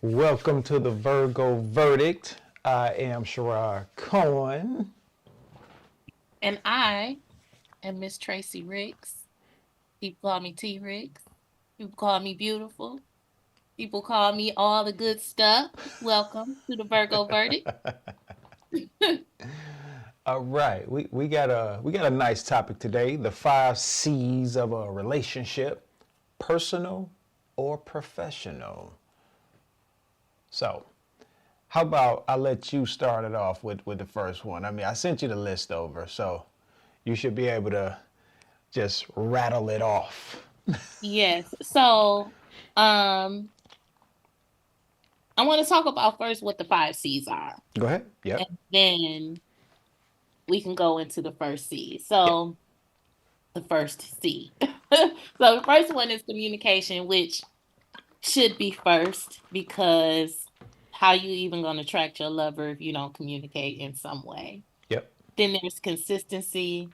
Welcome to the Virgo Verdict. I am Sherrod Cohen. And I am Miss Tracy Ricks. People call me T Ricks. People call me beautiful. People call me all the good stuff. Welcome to the Virgo Verdict. All right, we got a nice topic today. The 5 C's of a relationship: personal or professional. So, how about I let you start it off with the first one? I mean, I sent you the list over, so you should be able to just rattle it off. Yes. Um, I want to talk about first what the 5 C's are, Go ahead. Yep. and then we can go into the first C. Yep. So, the first C. So, the first one is communication, which should be first because how you even going to attract your lover if you don't communicate in some way? Yep. Then there's consistency,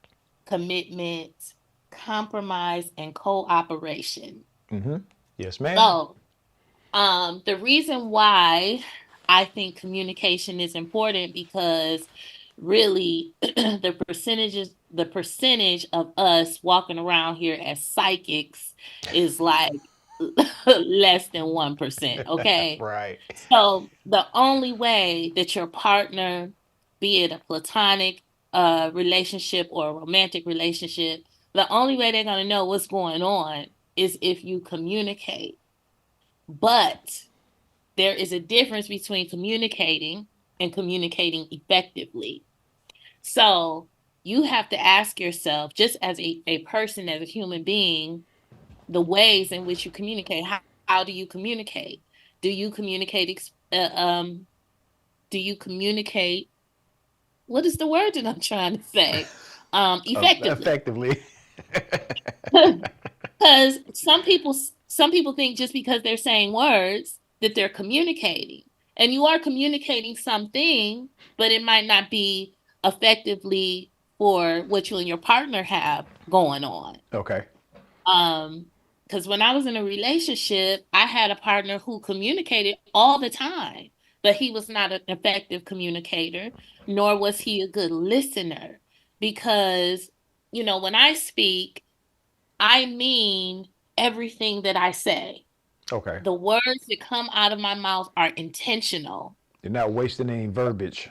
commitment, compromise, and cooperation. Mm-hmm. Yes, ma'am. So, the reason why I think communication is important because really the percentage of us walking around here as psychics is like less than 1%. Okay. Right. So the only way that your partner, be it a platonic relationship or a romantic relationship, the only way they're going to know what's going on is if you communicate. But there is a difference between communicating and communicating effectively. So you have to ask yourself, just as a person, as a human being, the ways in which you communicate. How do you communicate? Do you communicate? Do you communicate? What is the word that I'm trying to say? Effectively, Effectively. because some people think just because they're saying words that they're communicating, and you are communicating something, but it might not be effectively for what you and your partner have going on. Okay. Um, because when I was in a relationship, I had a partner who communicated all the time, but he was not an effective communicator, nor was he a good listener. Because, when I speak, I mean everything that I say. Okay. The words that come out of my mouth are intentional. You're not wasting any verbiage.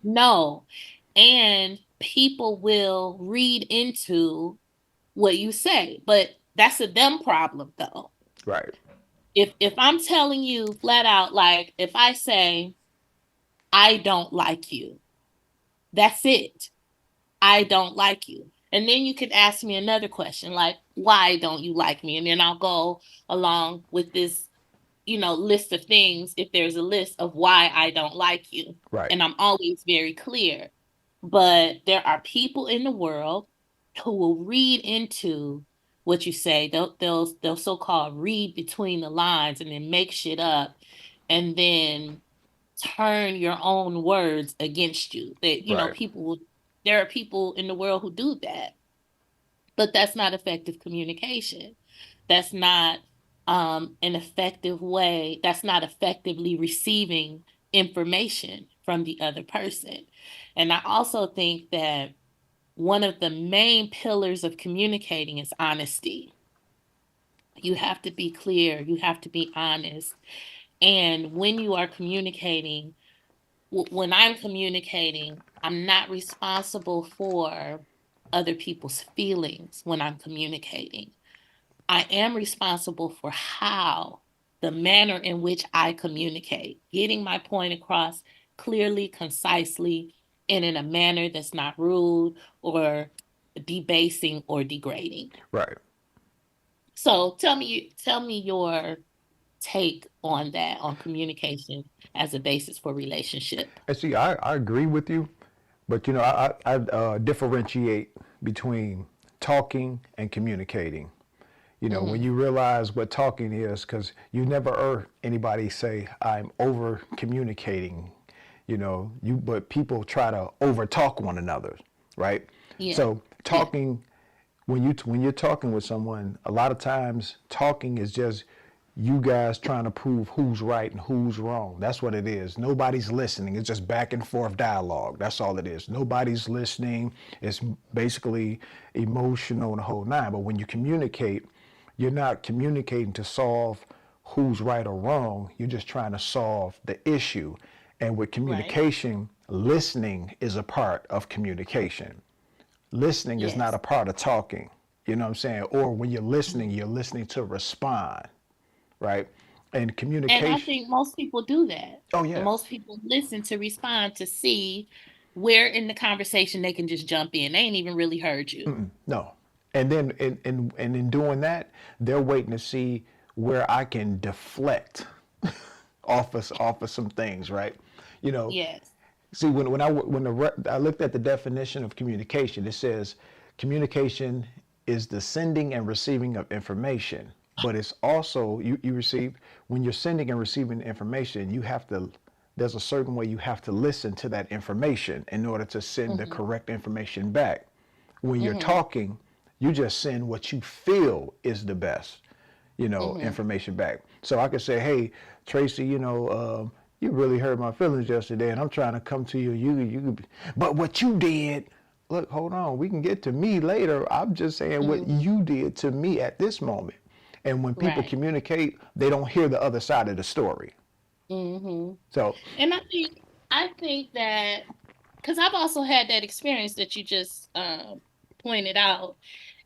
No. And people will read into what you say, but that's a them problem though. Right. If I'm telling you flat out, like if I say I don't like you, that's it. I don't like you. And then you could ask me another question like, why don't you like me? And then I'll go along with this, list of things if there's a list of why I don't like you. Right. And I'm always very clear. But there are people in the world who will read into what you say. They'll so-called read between the lines and then make shit up and then turn your own words against you. That Right. there are people in the world who do that. But that's not effective communication. That's not an effective way. That's not effectively receiving information from the other person. And I also think that one of the main pillars of communicating is honesty. You have to be clear, you have to be honest. And when you are communicating, when I'm communicating, I'm not responsible for other people's feelings when I'm communicating. I am responsible for how, the manner in which I communicate, getting my point across clearly, concisely, and in a manner that's not rude or debasing or degrading. Right. So tell me your take on that, on communication as a basis for relationship. And see, I agree with you, but I differentiate between talking and communicating. When Hmm. you realize what talking is, because you never heard anybody say, I'm over communicating, but people try to over talk one another, right? Yeah. So Yeah. talking, when you're talking with someone, a lot of times talking is just you guys trying to prove who's right and who's wrong. That's what it is. Nobody's listening. It's just back and forth dialogue. That's all it is. Nobody's listening. It's basically emotional and the whole nine. But when you communicate, you're not communicating to solve who's right or wrong. You're just trying to solve the issue. And with Right. communication, listening is a part of communication. Listening is not Yes. a part of talking. You know what I'm saying? Or when you're listening to respond, right? And And I communication. think most people do that. Oh yeah. Most people listen to respond to see where in the conversation they can just jump in. They ain't even really heard you. No. And then and in doing that, they're waiting to see where I can deflect off of some things, right? You know, Yes. see I looked at the definition of communication, it says communication is the sending and receiving of information, but it's also you receive when you're sending and receiving information, you have to there's a certain way you have to listen to that information in order to send the Hmm. correct information back. When you're Hmm. talking, you just send what you feel is the best, Hmm. information back. So I could say, hey, Tracy, you really hurt my feelings yesterday, and I'm trying to come to you. But what you did, look, hold on, we can get to me later. I'm just saying what Hmm. you did to me at this moment. And when people Right. communicate, they don't hear the other side of the story. Hmm. So, And I think that because I've also had that experience that you just pointed out,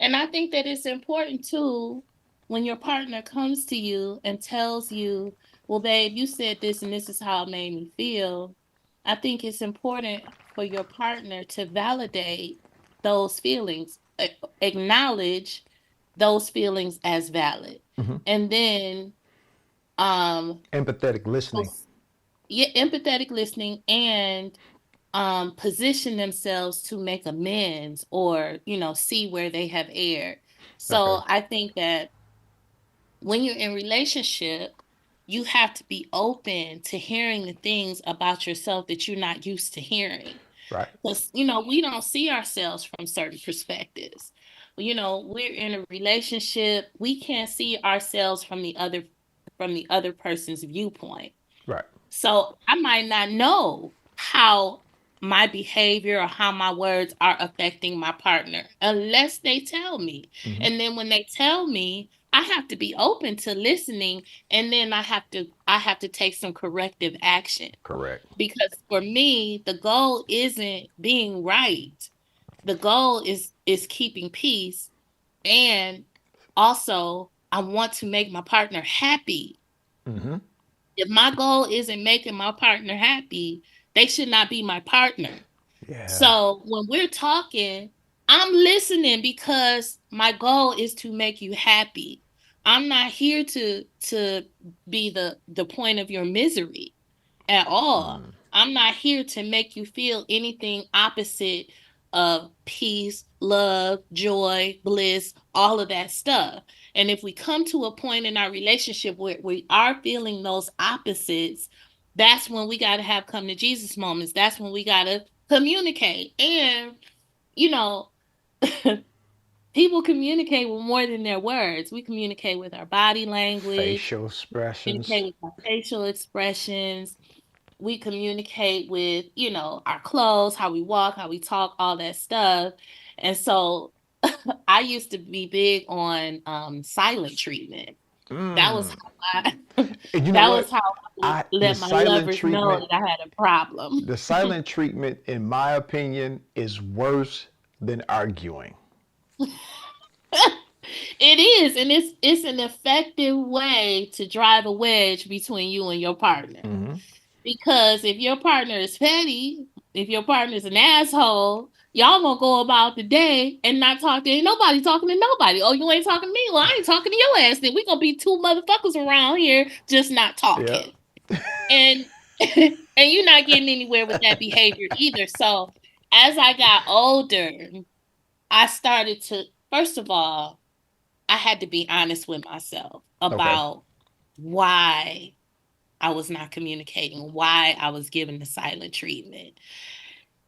and I think that it's important too when your partner comes to you and tells you, "Well, babe, you said this and this is how it made me feel." I think it's important for your partner to validate those feelings, acknowledge those feelings as valid, and then um empathetic listening. yeah, empathetic listening and position themselves to make amends or see where they have erred. Okay. So I think that when you're in relationship, you have to be open to hearing the things about yourself that you're not used to hearing, Right. because we don't see ourselves from certain perspectives. We're in a relationship, we can't see ourselves from the other person's viewpoint. Right. So I might not know how my behavior or how my words are affecting my partner unless they tell me. Mm-hmm. And then when they tell me, I have to be open to listening, and then I have to take some corrective action, Correct. because for me the goal isn't being right. The goal is keeping peace, and also I want to make my partner happy. Mm-hmm. If my goal isn't making my partner happy, they should not be my partner. Yeah. So when we're talking, I'm listening because my goal is to make you happy. I'm not here to be the point of your misery at all. I'm not here to make you feel anything opposite of peace, love, joy, bliss, all of that stuff. And if we come to a point in our relationship where we are feeling those opposites, that's when we got to have come to Jesus moments. That's when we got to communicate. And, you know, people communicate with more than their words. We communicate with our body language, Facial expressions. communicate with our facial expressions, we communicate with, our clothes, how we walk, how we talk, all that stuff. And so I used to be big on silent treatment. That was how I And you know that was what? how I would I the let my silent lovers know treatment, that I had a problem. the silent treatment, in my opinion, is worse than arguing. It is, and it's an effective way to drive a wedge between you and your partner. Because if your partner is petty, if your partner is an asshole, y'all gonna go about the day and not talk to ain't nobody talking to nobody. Oh, you ain't talking to me? Well, I ain't talking to your ass. Then we gonna be two motherfuckers around here just not Yeah. talking. And and you're not getting anywhere with that behavior either. So as I got older, I started to first of all, I had to be honest with myself Okay. about why I was not communicating, why I was given the silent treatment.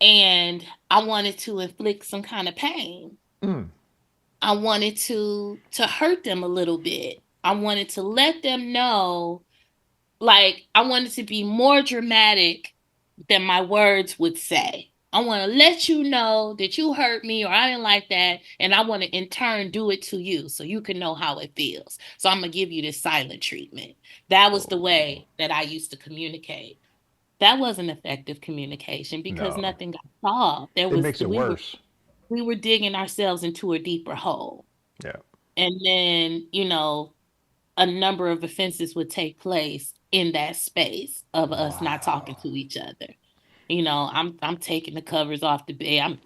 And I wanted to inflict some kind of pain. I wanted to hurt them a little bit. I wanted to let them know, like, I wanted to be more dramatic than my words would say. I want to let you know that you hurt me or I didn't like that. And I want to, in turn, do it to you so you can know how it feels. So I'm going to give you this silent treatment. That was Oh, the way that I used to communicate. That wasn't effective communication because no. nothing got solved. It makes it worse. We were digging ourselves into a deeper hole. Yeah. And then, a number of offenses would take place in that space of us not talking Wow. to each other. I'm taking the covers off the bed. I'm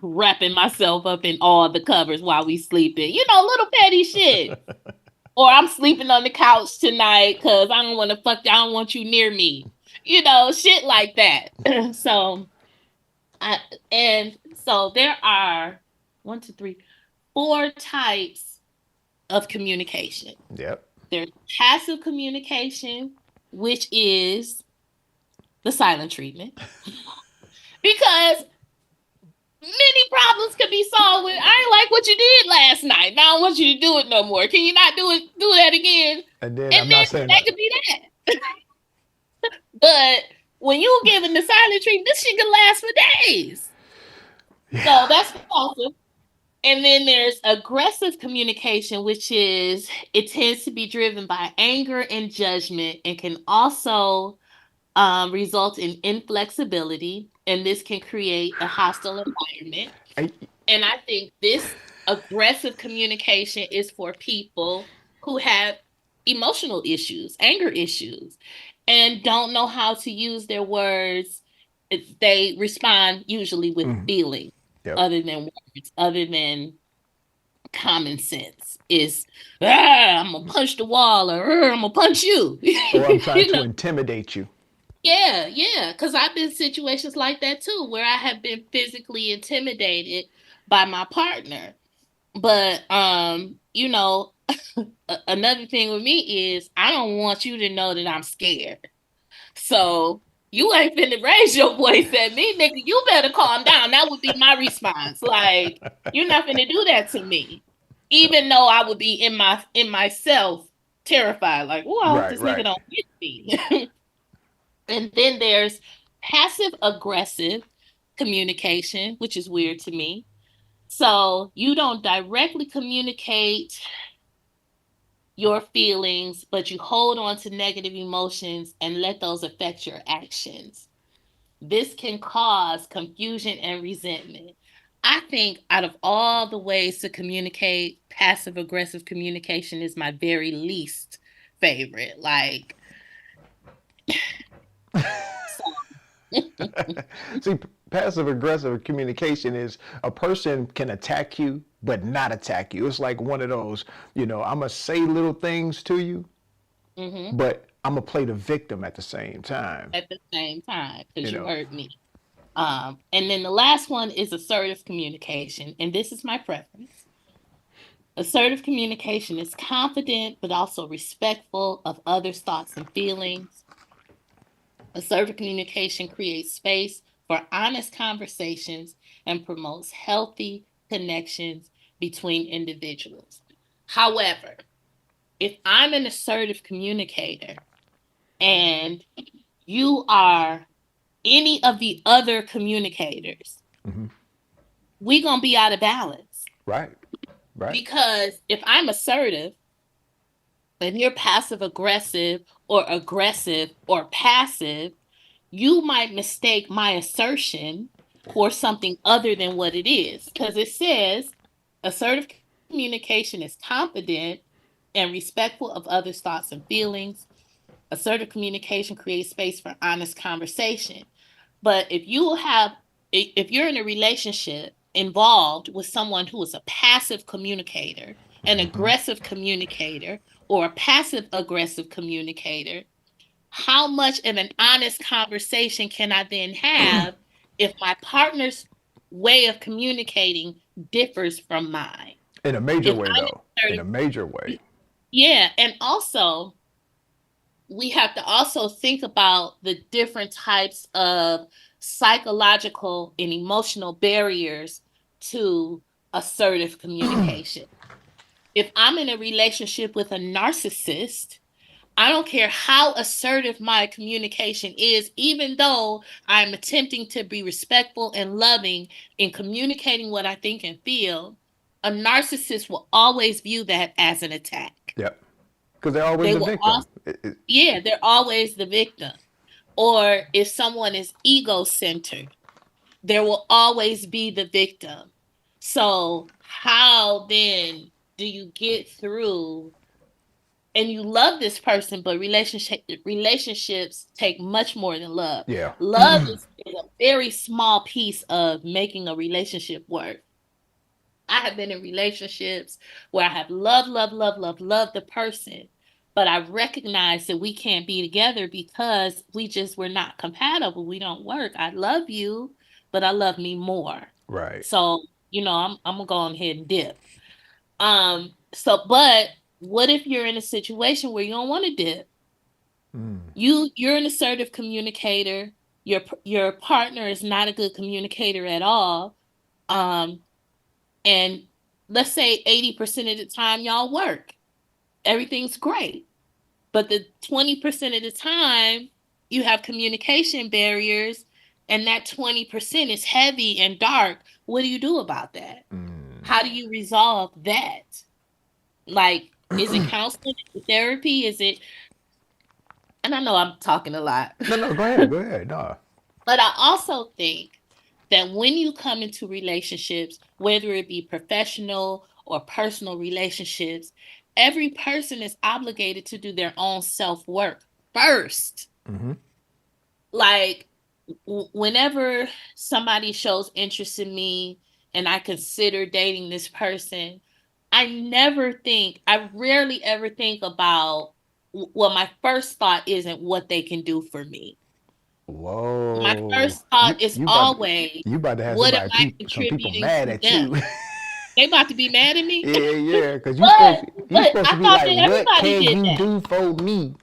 wrapping myself up in all the covers while we sleeping. Little petty shit. Or I'm sleeping on the couch tonight because I don't want to fuck. I don't want you near me. Shit like that. so I and so there are one, two, three, four types of communication. Yep. There's passive communication, which is the silent treatment. Because many problems can be solved with, I ain't like what you did last night. Now I don't want you to do it no more. Can you not do that again? And then And I'm not then saying that that. could be that. But when you giving the silent treatment, this shit can last for days. So Yeah. that's passive. And then there's aggressive communication, which is it tends to be driven by anger and judgment and can also result in inflexibility. And this can create a hostile environment. I, And I think this aggressive communication is for people who have emotional issues, anger issues, and don't know how to use their words. They respond usually with feeling yep. other than words, other than common sense is I'm gonna punch the wall or I'm gonna punch you. Or I'm trying you to know, intimidate you. yeah. Because I've been in situations like that too, where I have been physically intimidated by my partner. But another thing with me is I don't want you to know that I'm scared. So you ain't finna raise your voice at me, nigga. You better calm down. That would be my response. Like, you're not finna do that to me. Even though I would be in myself terrified, like, oh, I hope Right, this nigga right. don't hit me. And then there's passive aggressive communication, which is weird to me. So you don't directly communicate your feelings, but you hold on to negative emotions and let those affect your actions. This can cause confusion and resentment. I think out of all the ways to communicate, passive aggressive communication is my very least favorite. Like, so, See, passive aggressive communication is a person can attack you but not attack you. It's like one of those, I'm going to say little things to you, mhm, but I'm going to play the victim at the same time, at the same time, you because you know. hurt me. And then the last one is assertive communication, and this is my preference. Assertive communication is confident but also respectful of others' thoughts and feelings. Assertive communication creates space for honest conversations and promotes healthy connections between individuals. However, if I'm an assertive communicator and you are any of the other communicators, Hmm. we're going to be out of balance. Right, right. Because if I'm assertive and you're passive or passive, you might mistake my assertion for something other than what it is. Because it says assertive communication is confident and respectful of others' thoughts and feelings. Assertive communication creates space for honest conversation. But if you're in a relationship involved with someone who is a passive communicator, an Hmm. aggressive communicator, or a passive aggressive communicator, how much of an honest conversation can I then have if my partner's way of communicating differs from mine? In a major If way, I'm though. In a assertive, major way. yeah, and also we have to also think about the different types of psychological and emotional barriers to assertive communication. If I'm in a relationship with a narcissist, I don't care how assertive my communication is, even though I'm attempting to be respectful and loving in communicating what I think and feel, a narcissist will always view that as an attack. Yep. Because they're always They the will victim. also, yeah, they're always the victim. Or if someone is ego-centered, there will always be the victim. So, how then do you get through and you love this person, but relationships take much more than love. Yeah. Love is a very small piece of making a relationship work. I have been in relationships where I have loved the person, but I recognize that we can't be together because we're not compatible. We don't work. I love you, but I love me more. Right. So, I'm gonna go ahead and dip. But what if you're in a situation where you don't want to dip? You're an assertive communicator. Your partner is not a good communicator at all. Um, and let's say 80% of the time y'all work. Everything's great. But the 20% of the time you have communication barriers and that 20% is heavy and dark. What do you do about that? How do you resolve that? Like, is it counseling? Is it therapy? Is it, and I know I'm talking a lot, No, no, go ahead. Go ahead. No. but I also think that when you come into relationships, whether it be professional or personal relationships, every person is obligated to do their own self work first. Like, whenever somebody shows interest in me and I consider dating this person, I rarely ever think about, well, my first thought isn't what they can do for me. My Whoa. first thought is You about always, you about to have what am somebody I some people contributing mad to at them? you. They about to be mad at me. Yeah, yeah. Because but you but supposed I to be thought like, that what everybody can did you that. do for me?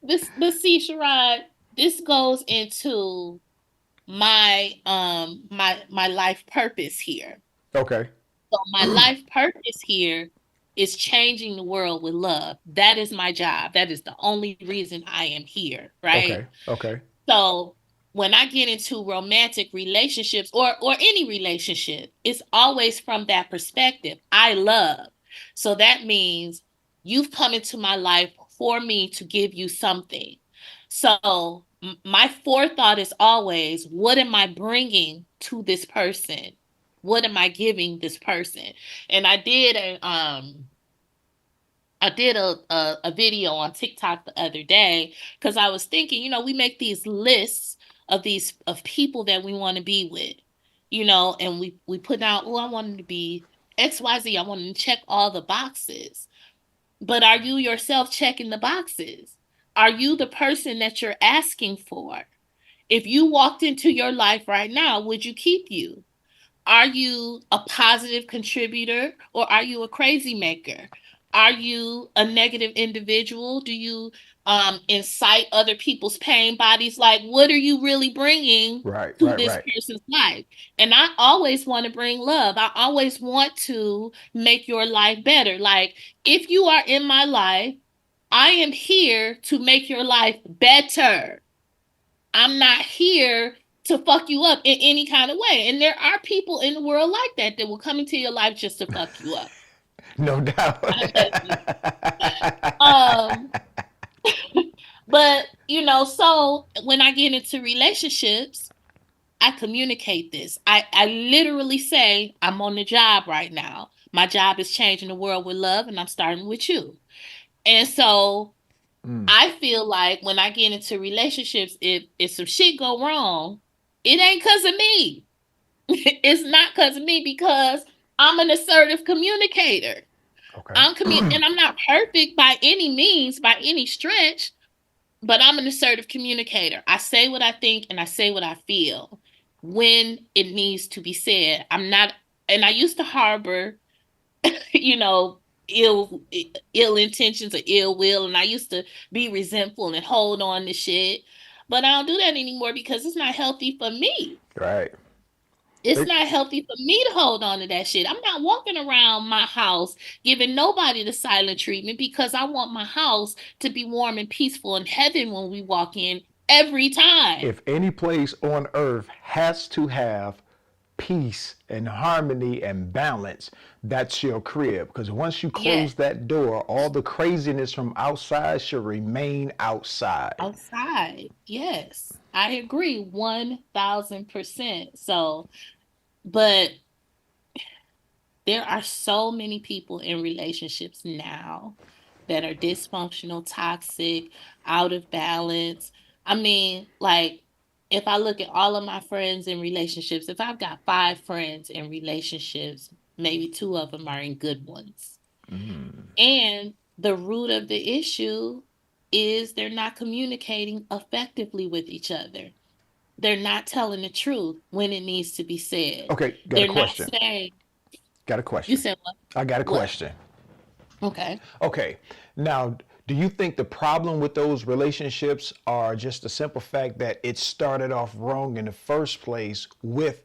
'Cause but see, Sherrod, this goes into my life purpose here. Okay. So my life purpose here is changing the world with love. That is my job. That is the only reason I am here, right? Okay. Okay. So when I get into romantic relationships or any relationship, it's always from that perspective. I love. So that means you've come into my life for me to give you something. So my forethought is always, what am I bringing to this person? What am I giving this person? And I did a video on TikTok the other day because I was thinking, we make these lists of people that we want to be with, and we put down, oh, I wanted to be XYZ. I wanted to check all the boxes. But are you yourself checking the boxes? Are you the person that you're asking for? If you walked into your life right now, would you keep you? Are you a positive contributor or are you a crazy maker? Are you a negative individual? Do you incite other people's pain bodies? Like, what are you really bringing Right. to Right. this Right. person's life? And I always want to bring love. I always want to make your life better. Like, if you are in my life, I am here to make your life better. I'm not here to fuck you up in any kind of way. And there are people in the world like that will come into your life just to fuck you up. No doubt. I know that's me. Um, but so when I get into relationships, I communicate this. I literally say, I'm on the job right now. My job is changing the world with love, and I'm starting with you. And so I feel like when I get into relationships, if some shit go wrong, it ain't because of me. It's not because of me because I'm an assertive communicator. Okay. And I'm not perfect by any means, by any stretch, but I'm an assertive communicator. I say what I think and I say what I feel when it needs to be said. I'm not, and I used to harbor, you know, ill ill intentions or ill will, and I used to be resentful and hold on to shit. But I don't do that anymore because it's not healthy for me. Right. It's They, not healthy for me to hold on to that shit. I'm not walking around my house giving nobody the silent treatment because I want my house to be warm and peaceful in heaven when we walk in every time. if any place on earth has to have peace and harmony and balance, that's your crib. Because once you Yes, close that door, all the craziness from outside should remain outside. outside. Yes, I agree 1000%. So, but there are so many people in relationships now that are dysfunctional, toxic, out of balance. I mean, like, if I look at all of my friends in relationships, if I've got 5 friends in relationships, maybe 2 of them are in good ones. And the root of the issue is they're not communicating effectively with each other. They're not telling the truth when it needs to be said. Okay, got a They're not question. saying, Got a you question. said what? I got a What? question. Okay. Okay, now, do you think the problem with those relationships are just the simple fact that it started off wrong in the first place with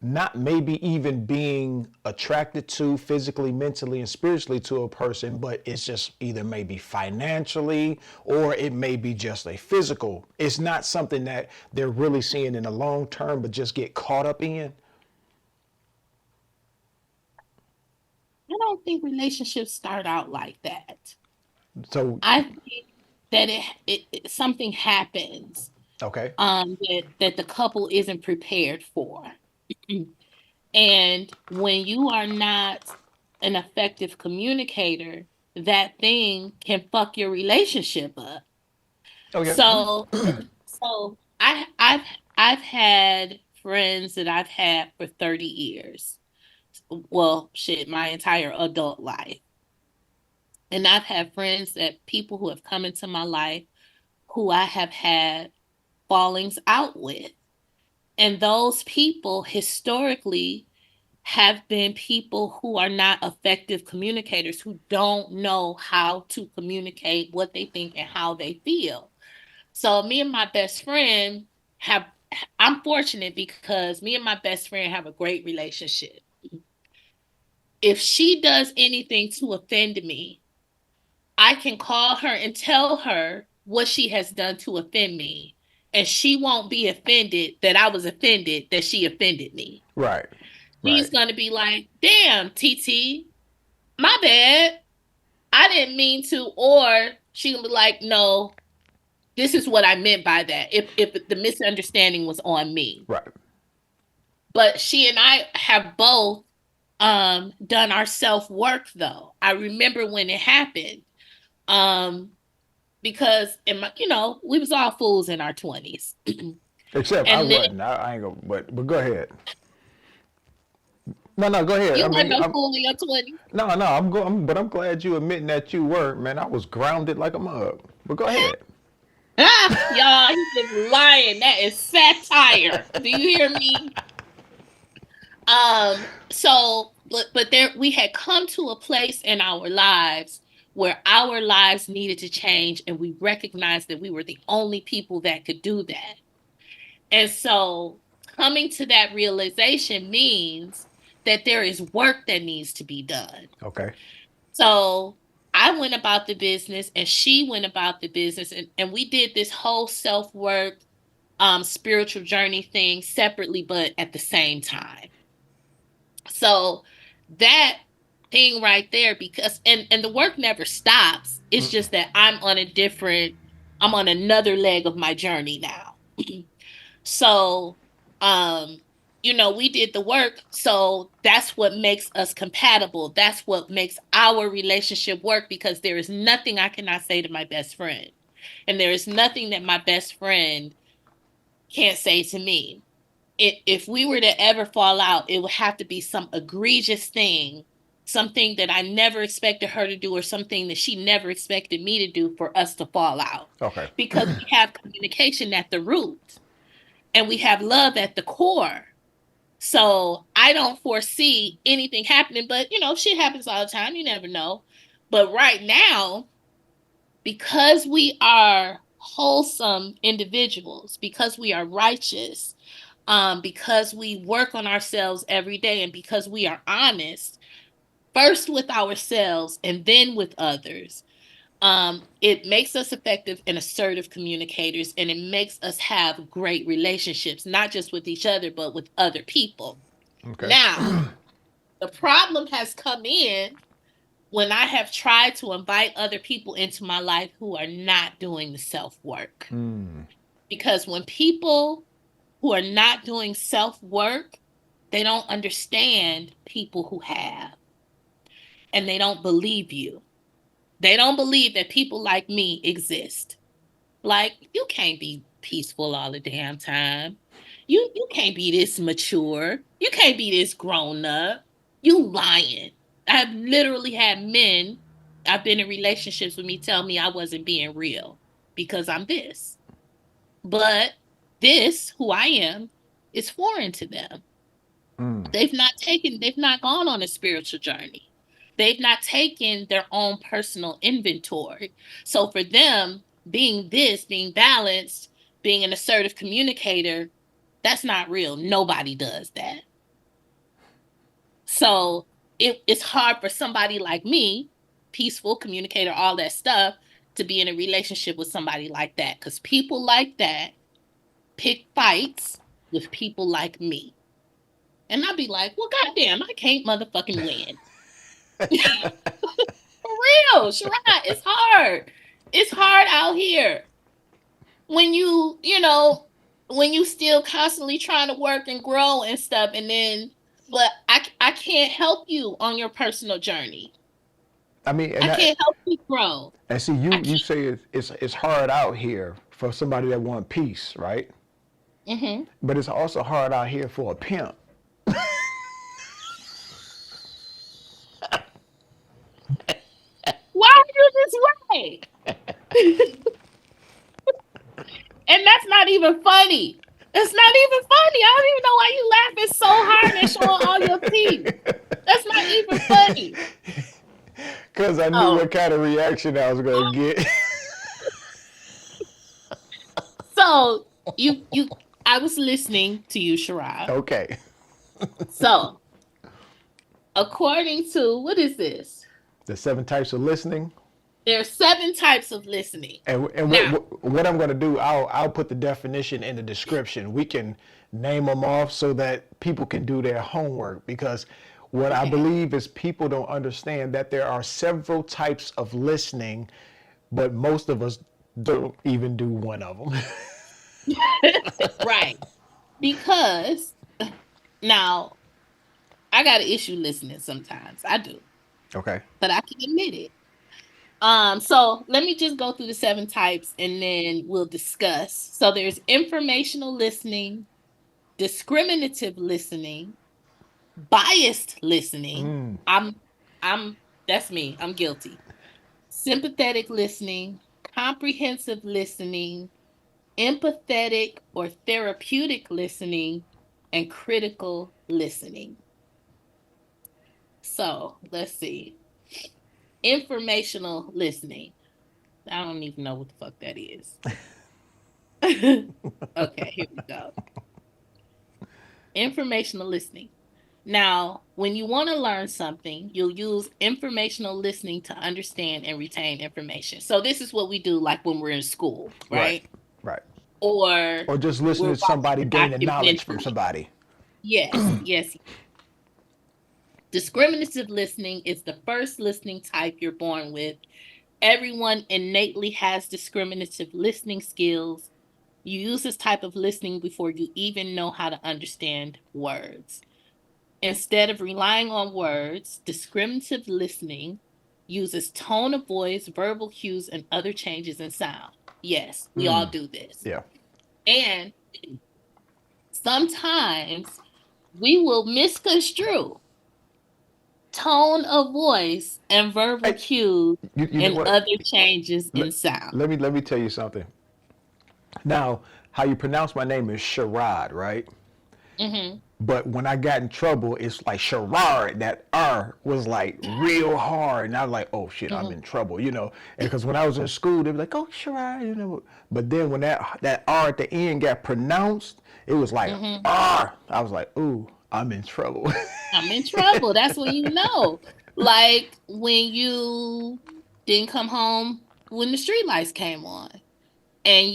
not maybe even being attracted to physically, mentally, and spiritually to a person, but it's just either maybe financially or it may be just a physical. It's not something that they're really seeing in the long term, but just get caught up in. I don't think relationships start out like that. So, I think that something happens okay, that the couple isn't prepared for. And when you are not an effective communicator, that thing can fuck your relationship up. oh yeah, So so I've had friends that I've had for 30 years. Well, shit, my entire adult life. And I've had friends that people who have come into my life who I have had fallings out with. And those people historically have been people who are not effective communicators, who don't know how to communicate what they think and how they feel. So me and my best friend have I'm fortunate because me and my best friend have a great relationship. If she does anything to offend me, I can call her and tell her what she has done to offend me. And she won't be offended that I was offended that she offended me. right, She's right, going to be like, damn, TT, my bad. I didn't mean to. Or she can be like, no, this is what I meant by that. If the misunderstanding was on me. right. But she and I have both done our self work though. I remember when it happened. Um because in my, we was all fools in our 20s. Except I And then wasn't. I ain't gonna. But go ahead. No, no, go ahead. you I weren't mean, no fool in your 20s. no, no. But I'm glad you admitting that you were. Man, I was grounded like a mug. But go ahead. Ah, y'all, he's just lying. That is satire. Do you hear me? So but there we had come to a place in our lives where our lives needed to change and we recognized that we were the only people that could do that. And so coming to that realization means that there is work that needs to be done. Okay. So I went about the business and she went about the business and we did this whole self-work spiritual journey thing separately but at the same time. So that thing right there, because and the work never stops. It's just that I'm on another leg of my journey now. So, um, we did the work. So that's what makes us compatible. That's what makes our relationship work because there is nothing I cannot say to my best friend. And there is nothing that my best friend can't say to me. If we were to ever fall out, it would have to be some egregious thing, something that I never expected her to do, or something that she never expected me to do for us to fall out. Okay. Because we have communication at the root and we have love at the core. So I don't foresee anything happening, but shit happens all the time. You never know. But right now, because we are wholesome individuals, because we are righteous, because we work on ourselves every day and because we are honest, first with ourselves and then with others, it makes us effective and assertive communicators, and it makes us have great relationships, not just with each other, but with other people. Okay. Now, the problem has come in when I have tried to invite other people into my life who are not doing the self work. Because when people who are not doing self work, they don't understand people who have, and they don't believe you. They don't believe that people like me exist. Like, you can't be peaceful all the damn time. You can't be this mature. You can't be this grown up. You lying. I've literally had men I've been in relationships with me tell me I wasn't being real because I'm this. But this, who I am, is foreign to them. They've not gone on a spiritual journey. They've not taken their own personal inventory. So for them, being this, being balanced, being an assertive communicator, that's not real. Nobody does that. So it's hard for somebody like me, peaceful communicator, all that stuff, to be in a relationship with somebody like that. Because people like that pick fights with people like me. And I'd be like, well, goddamn, I can't motherfucking win. For real, Sherrod, it's hard. It's hard out here when when you still constantly trying to work and grow and stuff, and then, but I can't help you on your personal journey. I mean, I can't help you grow. and see, I you can't. say it's hard out here for somebody that want peace, right? Hmm. But it's also hard out here for a pimp. Why are you this way? And that's not even funny. It's not even funny. I don't even know why you laughing so hard and showing all your teeth. That's not even funny. Because I knew Oh, what kind of reaction I was going to get. so you I was listening to you, Sharad. Okay. So according to, what is this? The 7 types of listening. There are 7 types of listening. And Now, what I'm going to do, I'll put the definition in the description. We can name them off so that people can do their homework, because what I okay. believe is people don't understand that there are several types of listening, but most of us don't even do one of them. Right. Because now I got an issue listening sometimes. I do, Okay. but I can admit it. So let me just go through the 7 types and then we'll discuss. So there's informational listening, discriminative listening, biased listening. I'm that's me. I'm guilty. Sympathetic listening, comprehensive listening, empathetic or therapeutic listening, and critical listening. So let's see. Informational listening. I don't even know what the fuck that is. Okay, here we go. Informational listening. Now, when you want to learn something, you'll use informational listening to understand and retain information. So this is what we do like when we're in school, Right. right? Right. Or Or just we're listening to watching somebody a gaining knowledge from documentary. somebody. Yes, yes. Discriminative listening is the first listening type you're born with. Everyone innately has discriminative listening skills. You use this type of listening before you even know how to understand words. Instead of relying on words, discriminative listening uses tone of voice, verbal cues, and other changes in sound. Yes, we all do this. Yeah. And sometimes we will misconstrue tone of voice and verbal Hey, cues you know and what? other changes Let, in sound. let me tell you something. Now, how you pronounce my name is Sherrod, right? Hmm. But when I got in trouble, it's like Sherrard. That R was like real hard, and I was like, "Oh shit, I'm Mhm. in trouble," you know. And because when I was in school, they were like, "Oh Sherrard," you know. But then when that R at the end got pronounced, it was like Mhm. R. I was like, "Ooh, I'm in trouble." I'm in trouble. That's when you know. Like when you didn't come home when the street lights came on and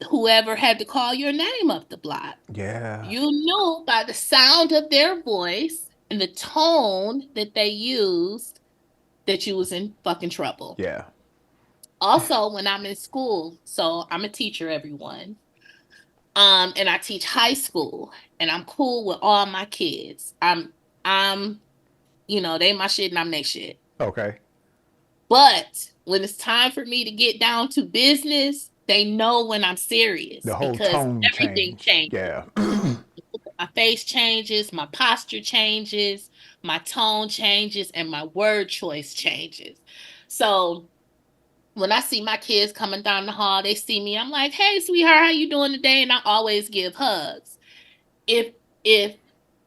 whoever had to call your name up the block. Yeah, You knew by the sound of their voice and the tone that they used that you was in fucking trouble. yeah. Also, when I'm in school, so I'm a teacher, everyone. And I teach high school and I'm cool with all my kids. I'm they my shit and I'm their shit. Okay. But when it's time for me to get down to business, they know when I'm serious The whole because tone everything change. changes. Yeah. My face changes, my posture changes, my tone changes, and my word choice changes. So when I see my kids coming down the hall, they see me. I'm like, "Hey, sweetheart, how you doing today?" And I always give hugs. If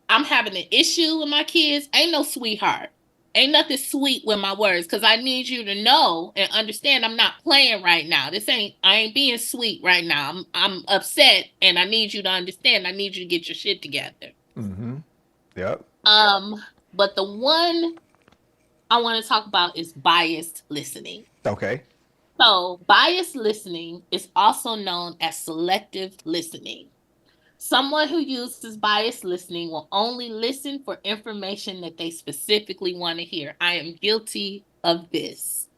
I'm having an issue with my kids, ain't no sweetheart. Ain't nothing sweet with my words because I need you to know and understand I'm not playing right now. I ain't being sweet right now. I'm upset and I need you to understand. I need you to get your shit together. Mm-hmm. Yep. Um, but the one I want to talk about is biased listening. Okay. So, biased listening is also known as selective listening. Someone who uses biased listening will only listen for information that they specifically want to hear. I am guilty of this,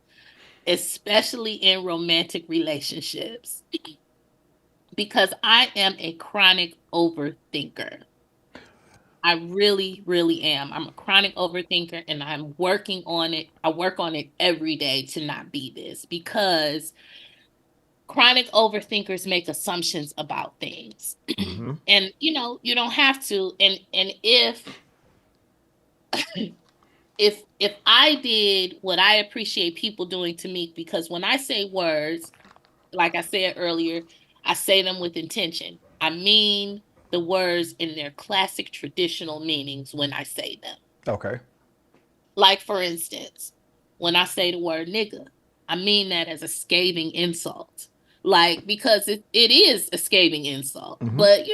especially in romantic relationships, because I am a chronic overthinker. I really, really am. I'm a chronic overthinker and I'm working on it. I work on it every day to not be this because chronic overthinkers make assumptions about things. Mm-hmm. And you don't have to. And if I did what I appreciate people doing to me, because when I say words, like I said earlier, I say them with intention. I mean the words in their classic traditional meanings when I say them. Okay. Like, for instance, when I say the word nigga, I mean that as a scathing insult. Like, because it is a scathing insult. Mm-hmm. But,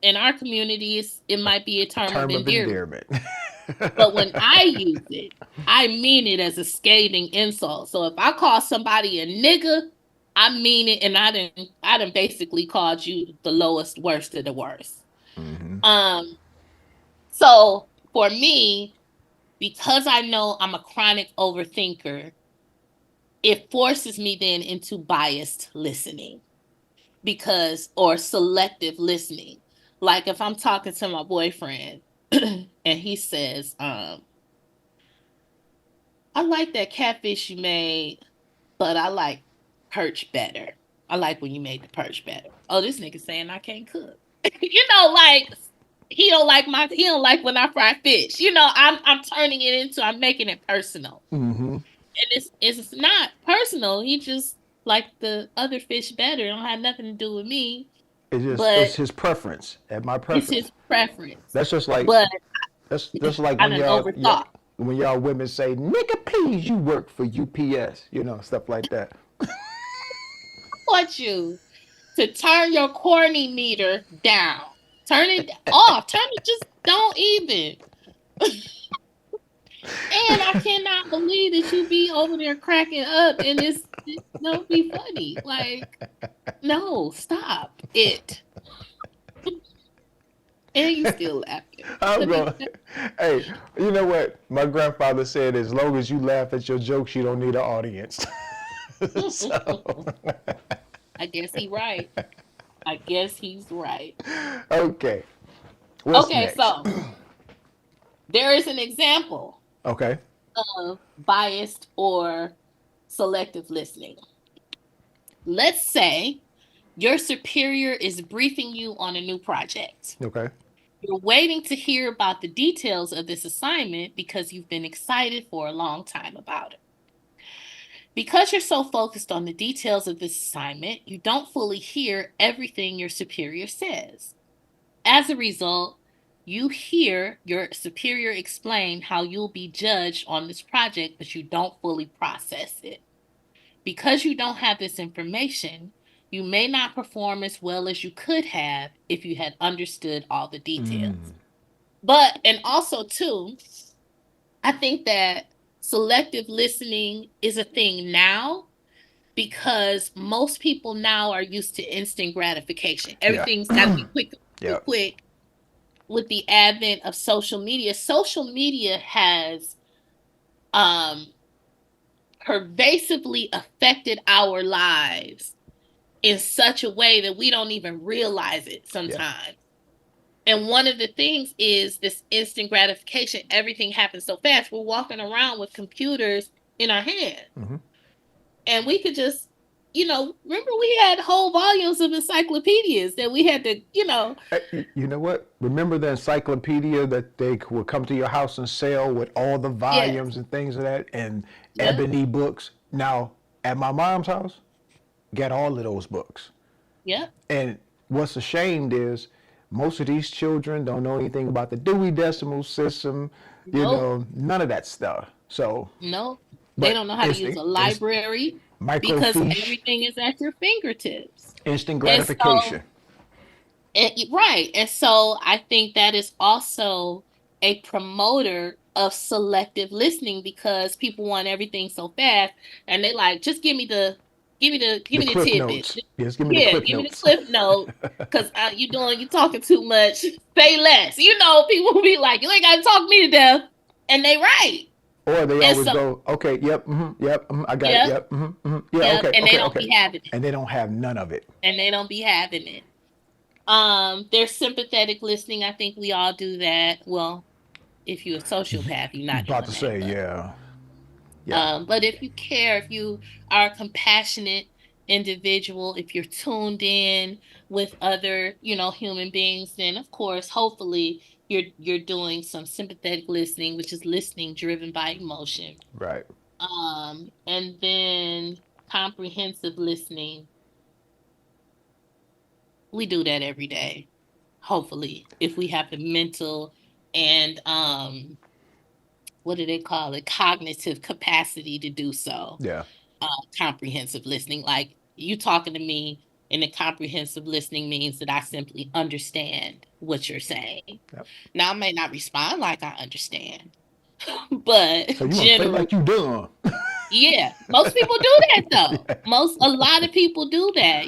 in our communities, it might be a A term of term of endearment. endearment. But when I use it, I mean it as a scathing insult. So if I call somebody a nigga, I mean it, and I done basically called you the lowest, worst of the worst. Mm-hmm. Um, so for me, because I know I'm a chronic overthinker, it forces me then into biased listening or selective listening. Like if I'm talking to my boyfriend and he says, I like that catfish you made, but I like perch better. I like when you made the perch better. Oh, this nigga saying I can't cook. Like he don't like when I fry fish. I'm turning it into I'm making it personal. Mm-hmm. And it's not personal. He just like the other fish better. It don't have nothing to do with me. It's But his preference and my it's preference. his preference. That's just like But that's just like I done overthought. when y'all women say, "Nigga, please, you work for UPS," stuff like that. I want you to turn your corny meter down. Turn it off. Turn it, just don't even. And I cannot believe that you be over there cracking up and don't be funny. Like, no, stop it. And you still laughing. I'm Let me going. Hey, you know what? My grandfather said, "As long as you laugh at your jokes, you don't need an audience." So, I guess he's right. I guess he's right. okay. What's Okay, next? so there is an example Okay. of biased or selective listening. Let's say your superior is briefing you on a new project. Okay. You're waiting to hear about the details of this assignment because you've been excited for a long time about it. Because you're so focused on the details of this assignment, you don't fully hear everything your superior says. As a result, You hear your superior explain how you'll be judged on this project, but you don't fully process it. Because you don't have this information, you may not perform as well as you could have if you had understood all the details. But, and also, too, I think that selective listening is a thing now because most people now are used to instant gratification. Yeah. Everything's got to be quick, quick, Yep. quick. With the advent of social media has um pervasively affected our lives in such a way that we don't even realize it Yeah. sometimes. And one of the things is this instant gratification. Everything happens so fast. We're walking around with computers in our hand. And we could just, remember we had whole volumes of encyclopedias that we had to, You know what? Remember the encyclopedia that they would come to your house and sell with all the yes, volumes and things of that and yep, ebony books? Now, at my mom's house, got all of those books. yep, And what's ashamed is most of these children don't know anything about the Dewey Decimal System, nope, none of that stuff. So, nope. They but don't know how to use a it's library because microfiche, everything is at your fingertips. instant And gratification. right. And so I think that is also a promoter of selective listening because people want everything so fast and they like, just give The me the cliff tidbit. notes. Yes, give me the Yeah, cliff give me the notes. cliff note because you talking too much. Say less. People be like, you ain't got to talk me to death. And they right. Or they And always so, go, okay, yep, yep, I got it, yep, yep, yeah, yep. okay, And they okay, don't okay. be having it. And they don't have none of it. And they don't be having it. There's sympathetic listening. I think we all do that. Well, if you're a sociopath, you're not About doing to that. say, But yeah, yeah, if you care, if you are a compassionate individual, if you're tuned in with other, human beings, then of course, hopefully, you're doing some sympathetic listening, which is listening driven by emotion. right, And then comprehensive listening, we do that every day. Hopefully, if we have the mental and what do they call it? Cognitive capacity to do so. yeah, Uh, Comprehensive listening, like you talking to me, and the comprehensive listening means that I simply understand what you're saying. yep. Now, I may not respond like I understand, but So you want to play generally, like you done? yeah, most people do that though. Yeah. A lot of people do that.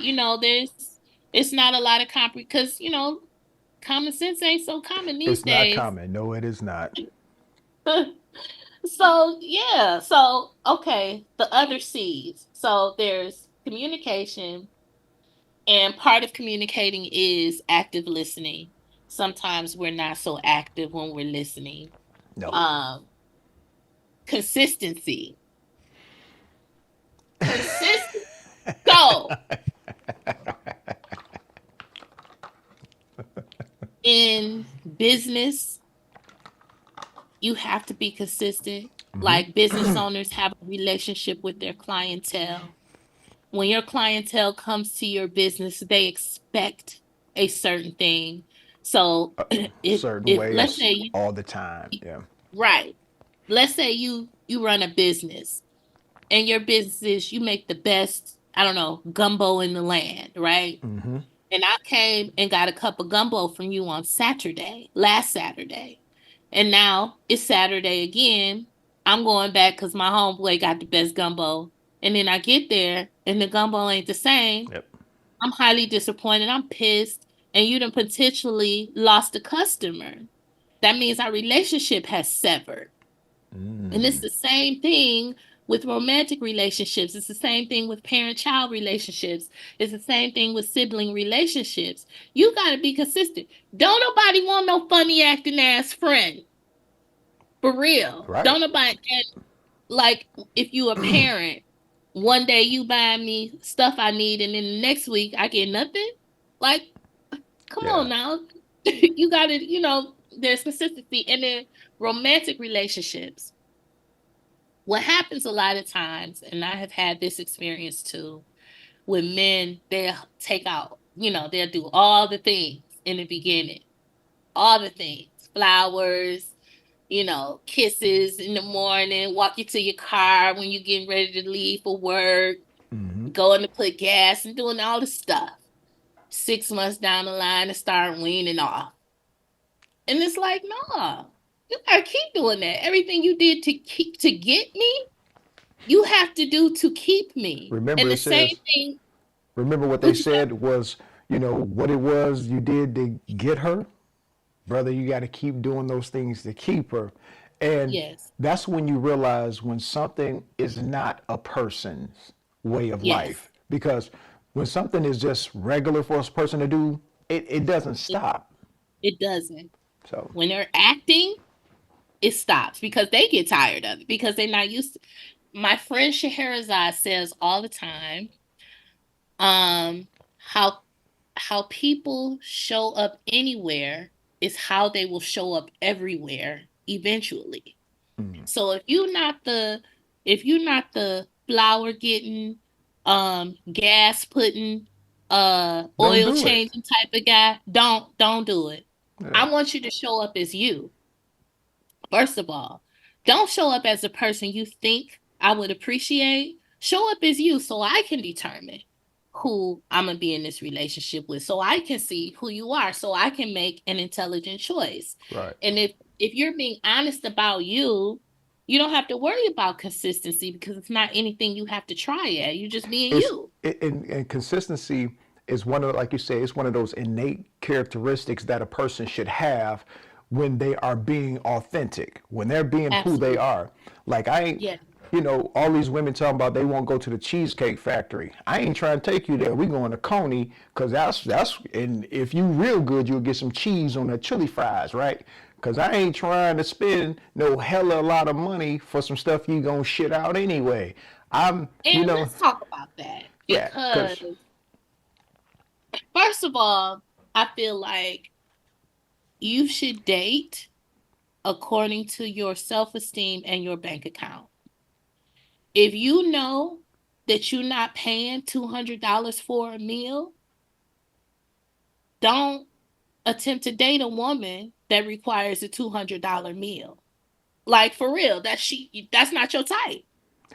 It's not a lot of because common sense ain't so common these It's not days. common. No, it is not. So, yeah. So, okay, the other C's. So, there's communication, and part of communicating is active listening. Sometimes we're not so active when we're listening. No. Um, Consistency. Consistent. So, in business, you have to be consistent. Like business owners have a relationship with their clientele. When your clientele comes to your business, they expect a certain thing. So Certain if let's ways say all the time. Yeah. right, let's say you run a business and your business is you make the best, I don't know, gumbo in the land, right? And I came and got a cup of gumbo from you on last Saturday. And now it's Saturday again. I'm going back because my homeboy got the best gumbo. And then I get there and the gumbo ain't the same. Yep. I'm highly disappointed. I'm pissed. And you done potentially lost a customer. That means our relationship has severed. And it's the same thing with romantic relationships. It's the same thing with parent-child relationships. It's the same thing with sibling relationships. You got to be consistent. Don't nobody want no funny acting ass friend. For real. Right. Don't nobody, and like if you a parent, one day you buy me stuff I need and then the next week I get nothing. Like, come Yeah. on now. You got to, there's consistency. And then romantic relationships. What happens a lot of times, and I have had this experience too, with men, they'll take out, they'll do all the things in the beginning. all the things, flowers, kisses in the morning, walk you to your car when you're getting ready to leave for work, Hmm. going to put gas and doing all the stuff. 6 months down the line, to start weaning off. And it's like, nah, you gotta keep doing that. Everything you did to get me, you have to do to keep me. Remember, And it the same says, thing, remember what they what you say? said was, what it was you did to get her? Brother, you got to keep doing those things to keep her. And Yes, that's when you realize when something is not a person's way of yes, life. Because when something is just regular for a person to do, it doesn't it, stop. it doesn't. So, When they're acting, it stops because they get tired of it because they're not used to. My friend Scheherazade says all the time, um, how people show up anywhere is how they will show up everywhere eventually. mm, So if you're not the flower getting, gas putting, don't oil do it. changing type of guy, don't do it. Yeah. I want you to show up as you. First of all, don't show up as a person you think I would appreciate. Show up as you so I can determine who I'm going to be in this relationship with, so I can see who you are, so I can make an intelligent choice. Right. And if you're being honest about you, you don't have to worry about consistency because it's not anything you have to try at. You're just being It's you. and consistency is one of, like you say, it's one of those innate characteristics that a person should have when they are being authentic, when they're being who they Absolutely. are. Like I ain't, Yeah. all these women talking about they won't go to the Cheesecake Factory. I ain't trying to take you there. We going to Coney because that's and if you real good, you'll get some cheese on the chili fries, right? Cause I ain't trying to spend no hella lot of money for some stuff you gonna shit out anyway. I'm, And let's talk about that yeah, because, cause first of all, I feel like you should date according to your self esteem and your bank account. If you know that you're not paying $200 for a meal, don't attempt to date a woman that requires a $200 meal. Like for real, that's not your type.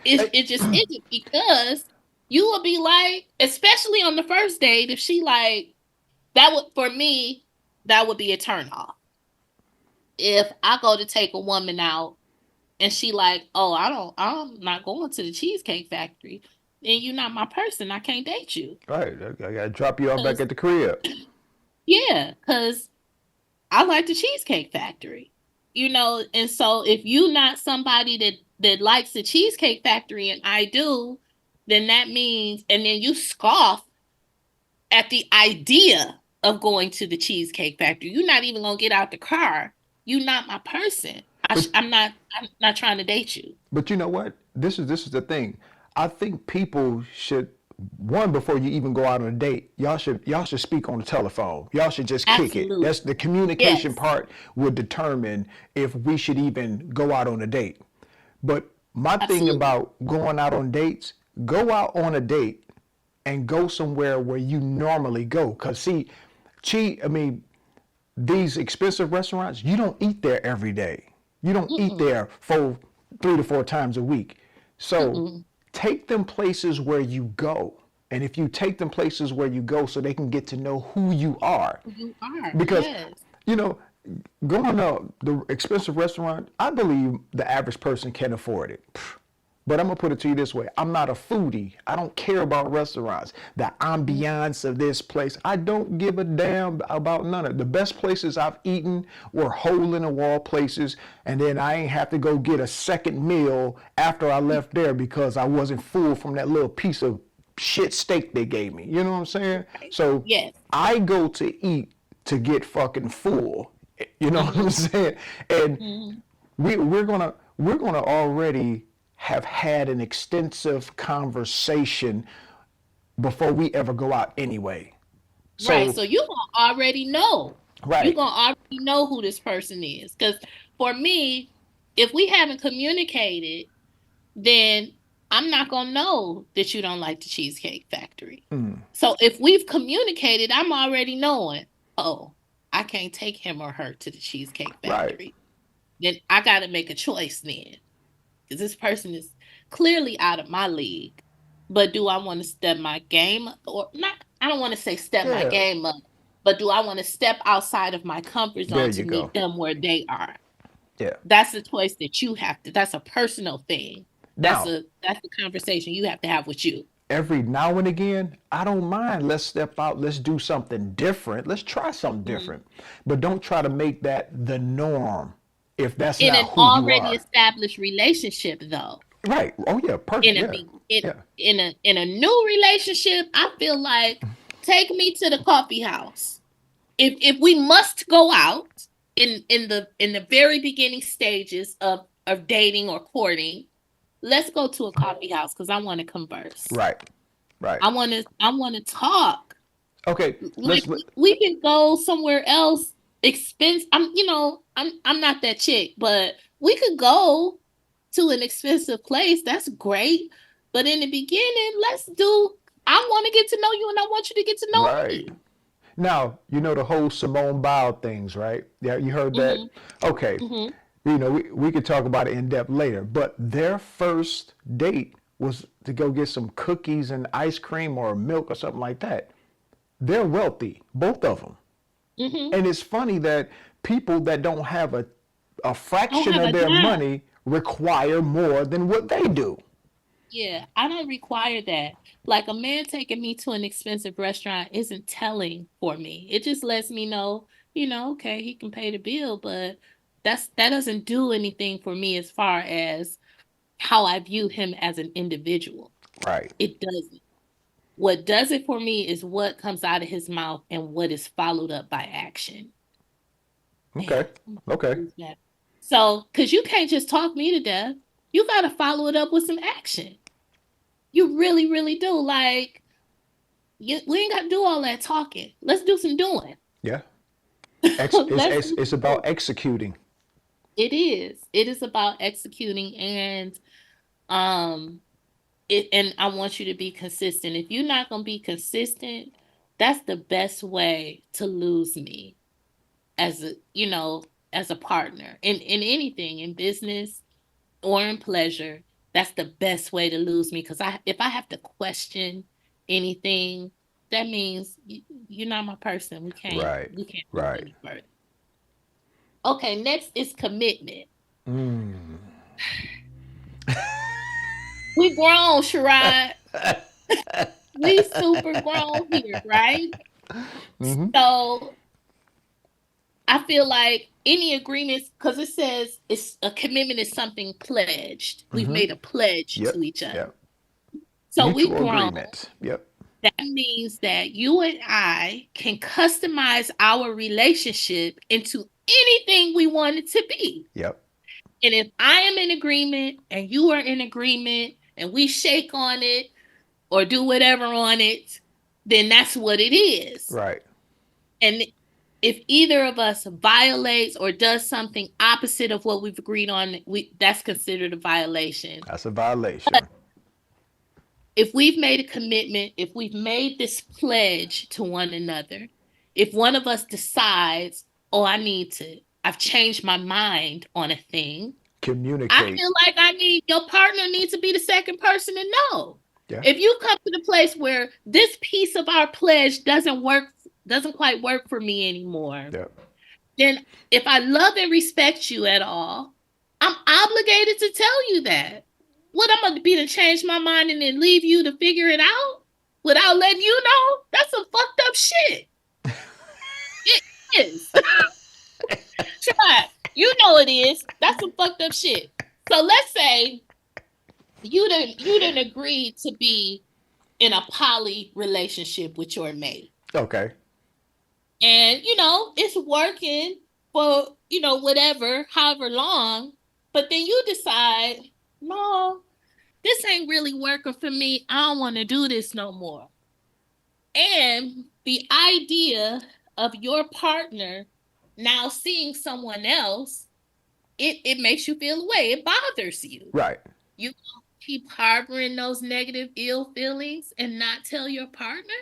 hey, It just isn't because you will be like, especially on the first date, if she like that would for me, that would be a turn off. If I go to take a woman out and she like, oh, I'm not going to the Cheesecake Factory, then you're not my person. I can't date you. right, I gotta drop you off back Cause at the crib. yeah, cause I like the Cheesecake Factory. And so if you not somebody that likes the Cheesecake Factory and I do, then that means and then you scoff at the idea of going to the Cheesecake Factory. You're not even gonna get out the car. You're not my person. But I'm not trying to date you. you know what? This is the thing. I think people should, one, before you even go out on a date, y'all should speak on the telephone. Y'all should just kick it. Absolutely. That's the communication Yes. part would determine if we should even go out on a date. But my thing Absolutely. about going out on dates, go out on a date and go somewhere where you normally go. Cause see, I mean, these expensive restaurants, you don't eat there every day. You don't eat Mm-mm. there 3 to 4 times a week. So Mm-mm. take them places where you go. And if you take them places where you go so they can get to know who you are. You are. Because, Yes. you know, going to the expensive restaurant, I believe the average person can afford it. But I'm gonna put it to you this way: I'm not a foodie. I don't care about restaurants, the Mm. ambiance of this place. I don't give a damn about none of it. The best places I've eaten were hole in the wall places, and then I ain't have to go get a second meal after I left there because I wasn't full from that little piece of shit steak they gave me. You know what I'm saying? Right. So Yes. I go to eat to get fucking full. You know what I'm Mm-hmm. saying? And Mm-hmm. we're gonna already have had an extensive conversation before we ever go out anyway. Right. So So you gonna already know. You right, gonna already know who this person is. Because for me, if we haven't communicated, then I'm not gonna know that you don't like the Cheesecake Factory. mm, So if we've communicated, I'm already knowing. Oh. I can't take him or her to the Cheesecake Right. Factory. Then I got to make a choice then, because this person is clearly out of my league. But do I want to step my game or not? I don't want to say step my Yeah. game up, but do I want to step outside of my comfort There zone you to go. meet them where they are? Yeah. That's a choice that you have to. That's a personal thing. Now, That's a conversation you have to have with you. every now and again, I don't mind. Let's step out. Let's do something different. Let's try something Mhm. different. But don't try to make that the norm if that's In not an who you already are. established relationship, though, Right. Oh yeah. in Perfect. a Yeah. be in Yeah. in a new relationship, I feel like take me to the coffee house. If we must go out in the very beginning stages of dating or courting, let's go to a coffee house because I want to converse. Right. Right. I want to talk. Okay. Like Let's. we can go somewhere else. Expense. I'm not that chick, but we could go to an expensive place. That's great. But in the beginning, let's do. I want to get to know you, and I want you to get to know Right. me. Now, you know the whole Simone Biles things, right? Yeah, you heard that? Hmm. Okay. Hmm. We could talk about it in depth later, but their first date was to go get some cookies and ice cream or milk or something like that. They're wealthy, both of them. Hmm. And it's funny that people that don't have a I don't fraction have of a their job. money require more than what they do. Yeah, I don't require that. Like a man taking me to an expensive restaurant isn't telling for me. It just lets me know, okay, he can pay the bill, but that doesn't do anything for me as far as how I view him as an individual. Right. It doesn't. What does it for me is what comes out of his mouth and what is followed up by action. Damn, Okay. Okay. lose that. So, because you can't just talk me to death, you got to follow it up with some action. You really, really do. Like, we ain't got to do all that talking. Let's do some doing. Yeah. Let's do It's some about doing. executing. It is. It is about executing um and I want you to be consistent. If you're not gonna be consistent, that's the best way to lose me as a partner in anything in business or in pleasure. That's the best way to lose me because if I have to question anything, that means you're not my person. We can't Right. we can't move Right. any further. Okay, next is commitment. We grown, Sherrod. We super grown here, right? So I feel like any agreements, because it says it's a commitment is something pledged. We've made a pledge Yep. to each other. Yep. So we Mutual grown. agreement. Yep. That means that you and I can customize our relationship into anything we want it to be. Yep. And if I am in agreement and you are in agreement and we shake on it or do whatever on it, then that's what it is. Right. And if either of us violates or does something opposite of what we've agreed on, that's considered a violation. That's a violation. If we've made a commitment, if we've made this pledge to one another, if one of us decides, oh, I've changed my mind on a thing, I Communicate. feel like your partner needs to be the second person to know. Yeah. If you come to the place where this piece of our pledge doesn't quite work for me anymore, Yep. then if I love and respect you at all, I'm obligated to tell you that. What I'm gonna be to change my mind and then leave you to figure it out without letting you know? That's some fucked up shit. It is. Try. You know it is. That's some fucked up shit. So let's say you didn't agree to be in a poly relationship with your mate. Okay. And it's working for whatever however long, but then you decide, no, this ain't really working for me. I don't want to do this no more. And the idea of your partner now seeing someone else, it makes you feel away. It bothers you. Right. You keep harboring those negative ill feelings and not tell your partner.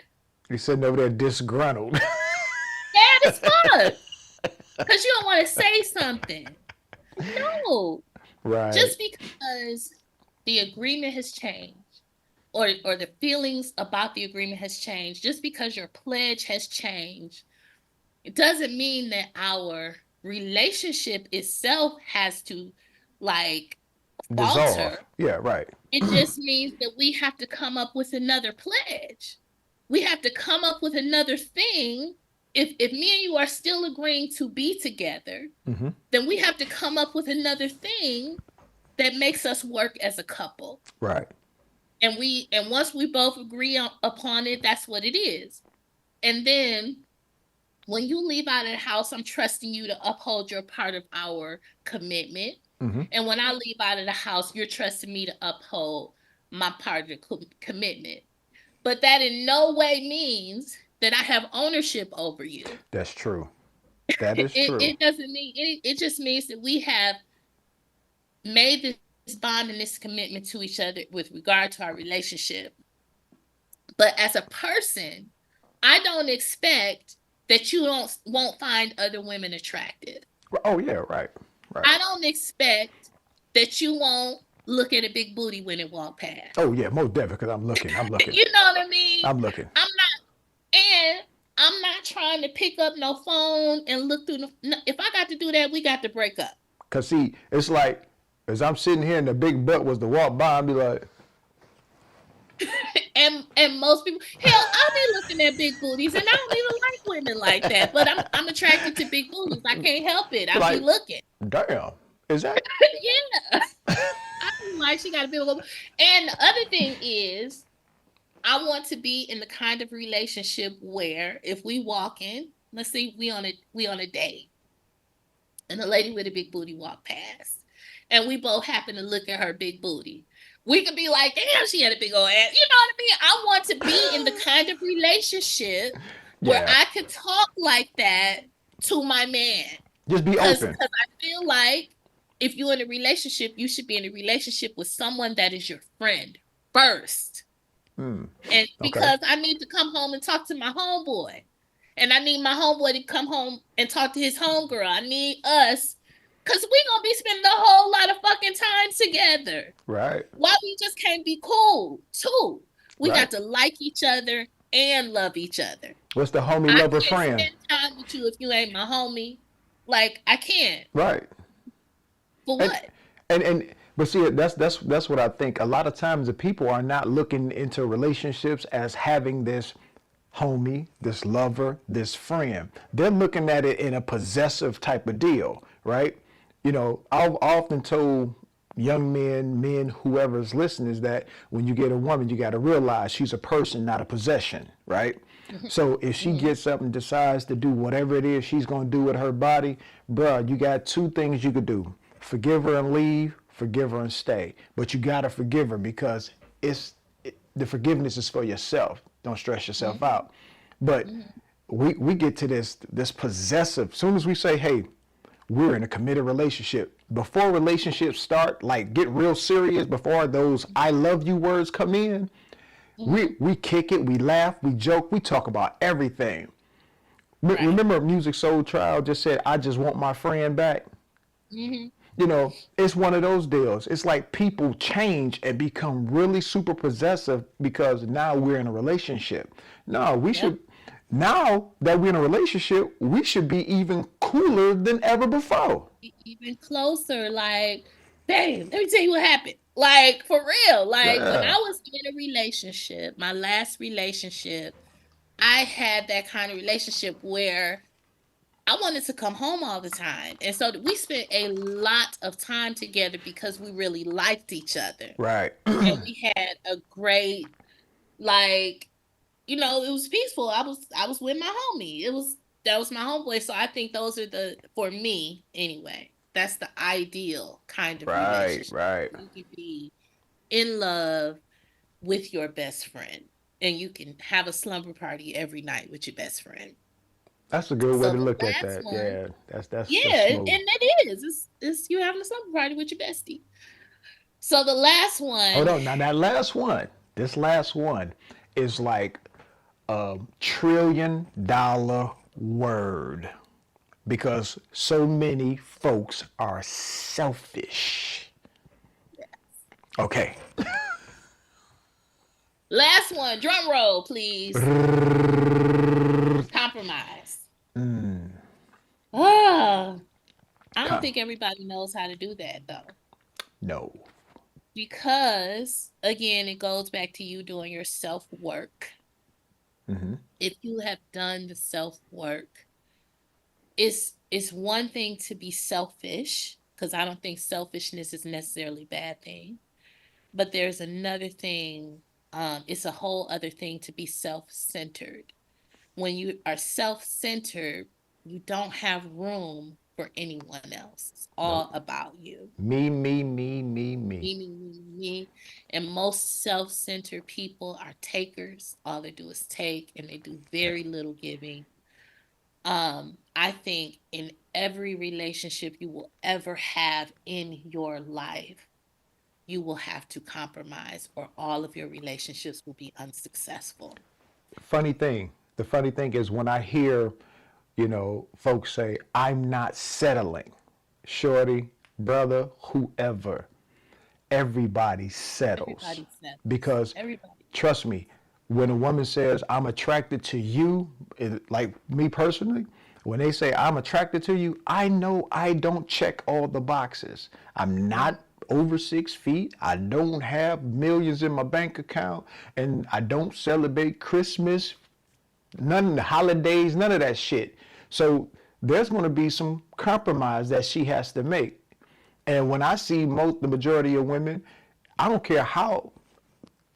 You're sitting over there disgruntled. Yeah, as fuck because you don't want to say something. No, Right. just because the agreement has changed or the feelings about the agreement has changed, just because your pledge has changed, it doesn't mean that our relationship itself has to like falter. Dissolve. Yeah, right. It just means that we have to come up with another pledge. We have to come up with another thing. If me and you are still agreeing to be together, Hmm. then we have to come up with another thing that makes us work as a couple. Right. And once we both agree upon it, that's what it is. And then when you leave out of the house, I'm trusting you to uphold your part of our commitment. Hmm. And when I leave out of the house, you're trusting me to uphold my part of the commitment. But that in no way means that I have ownership over you. That's true. That is true. It doesn't mean it just means that we have made this bond and this commitment to each other with regard to our relationship. But as a person, I don't expect that you don't won't find other women attractive. Oh yeah, right. Right. I don't expect that you won't look at a big booty when it walk past. Oh yeah, most definitely. Because I'm looking. I'm looking. You know what I mean? I'm looking. I'm not, and I'm not trying to pick up no phone and look through the. No, if I got to do that, we got to break up. Cause see, it's like as I'm sitting here and the big butt was to walk by and be like, And most people, hell, I'll be looking at big booties, and I don't even like women like that. But I'm attracted to big booties. I can't help it. I be like, looking. damn, is that? Yeah, I be like she got a big one. And the other thing is, I want to be in the kind of relationship where if we walk in, let's see, we on a date, and a lady with a big booty walk past, and we both happen to look at her big booty. We could be like, damn, she had a big old ass. You know what I mean? I want to be in the kind of relationship where Yeah. I could talk like that to my man. Just be Because open. I feel like if you're in a relationship, you should be in a relationship with someone that is your friend first. Hmm. And Okay. because I need to come home and talk to my homeboy. And I need my homeboy to come home and talk to his homegirl. I need us. Because we're going to be spending a whole lot of fucking time together. Right. Why we just can't be cool, too? We Right. got to like each other and love each other. What's the homie I lover can't friend? spend time with you if you ain't my homie. Like, I can't. Right. For And what? and but see that's what I think. A lot of times the people are not looking into relationships as having this homie, this lover, this friend. They're looking at it in a possessive type of deal, right? You know, I've often told young men, whoever's listening, is that when you get a woman, you got to realize she's a person, not a possession, right? So if she Mhm. gets up and decides to do whatever it is she's going to do with her body, bruh, you got two things you could do. Forgive her and leave, forgive her and stay. But you got to forgive her because the forgiveness is for yourself. Don't stress yourself Mhm. out. But Mhm. we get to this possessive. As soon as we say, hey, we're in a committed relationship. Before relationships start, like get real serious, before those I love you words come in, Mhm. we kick it, we laugh, we joke, we talk about everything. Right. Remember Music Soul Child just said, I just want my friend back? Mhm. You know, it's one of those deals. It's like people change and become really super possessive because now we're in a relationship. No, we Yep. should, now that we're in a relationship, we should be even cooler than ever before. Even closer. Like, babe, let me tell you what happened. Like, for real. Like, when I Yeah. was in a relationship, my last relationship, I had that kind of relationship where I wanted to come home all the time. And so we spent a lot of time together because we really liked each other. Right. And we had a great, like, it was peaceful. I was with my homie. That was my homeboy. So I think those are for me anyway, that's the ideal kind of Right. relationship. Right. You can be in love with your best friend and you can have a slumber party every night with your best friend. That's a good way So to the look at last that. one, Yeah. That's yeah, and smooth. it is. It's you having a slumber party with your bestie. So the last Hold one, on. Now that last one, this last one is like $1 trillion word because so many folks are selfish. Okay. Last one, drum roll, please. Compromise. Ah, I don't Come. think everybody knows how to do that though. No. Because again, it goes back to you doing your self work. If you have done the self work, it's one thing to be selfish, because I don't think selfishness is necessarily a bad thing. But there's another thing, it's a whole other thing to be self-centered. When you are self-centered, you don't have room for anyone else. It's Nope. all about you. Me, me, me, me, me. Me, me, me, me. And most self-centered people are takers. All they do is take, and they do Yeah. very little giving. I think in every relationship you will ever have in your life, you will have to compromise, or all of your relationships will be unsuccessful. Funny thing. The funny thing is when I hear, folks say, I'm not settling. Shorty, brother, whoever, everybody settles. Everybody settles. Because Everybody. trust me, when a woman says, I'm attracted to you, like me personally, when they say I'm attracted to you, I know I don't check all the boxes. I'm Mhm. not over 6 feet. I don't have millions in my bank account, and I don't celebrate Christmas, none of the holidays, none of that shit. So there's going to be some compromise that she has to make. And when I see the majority of women, I don't care how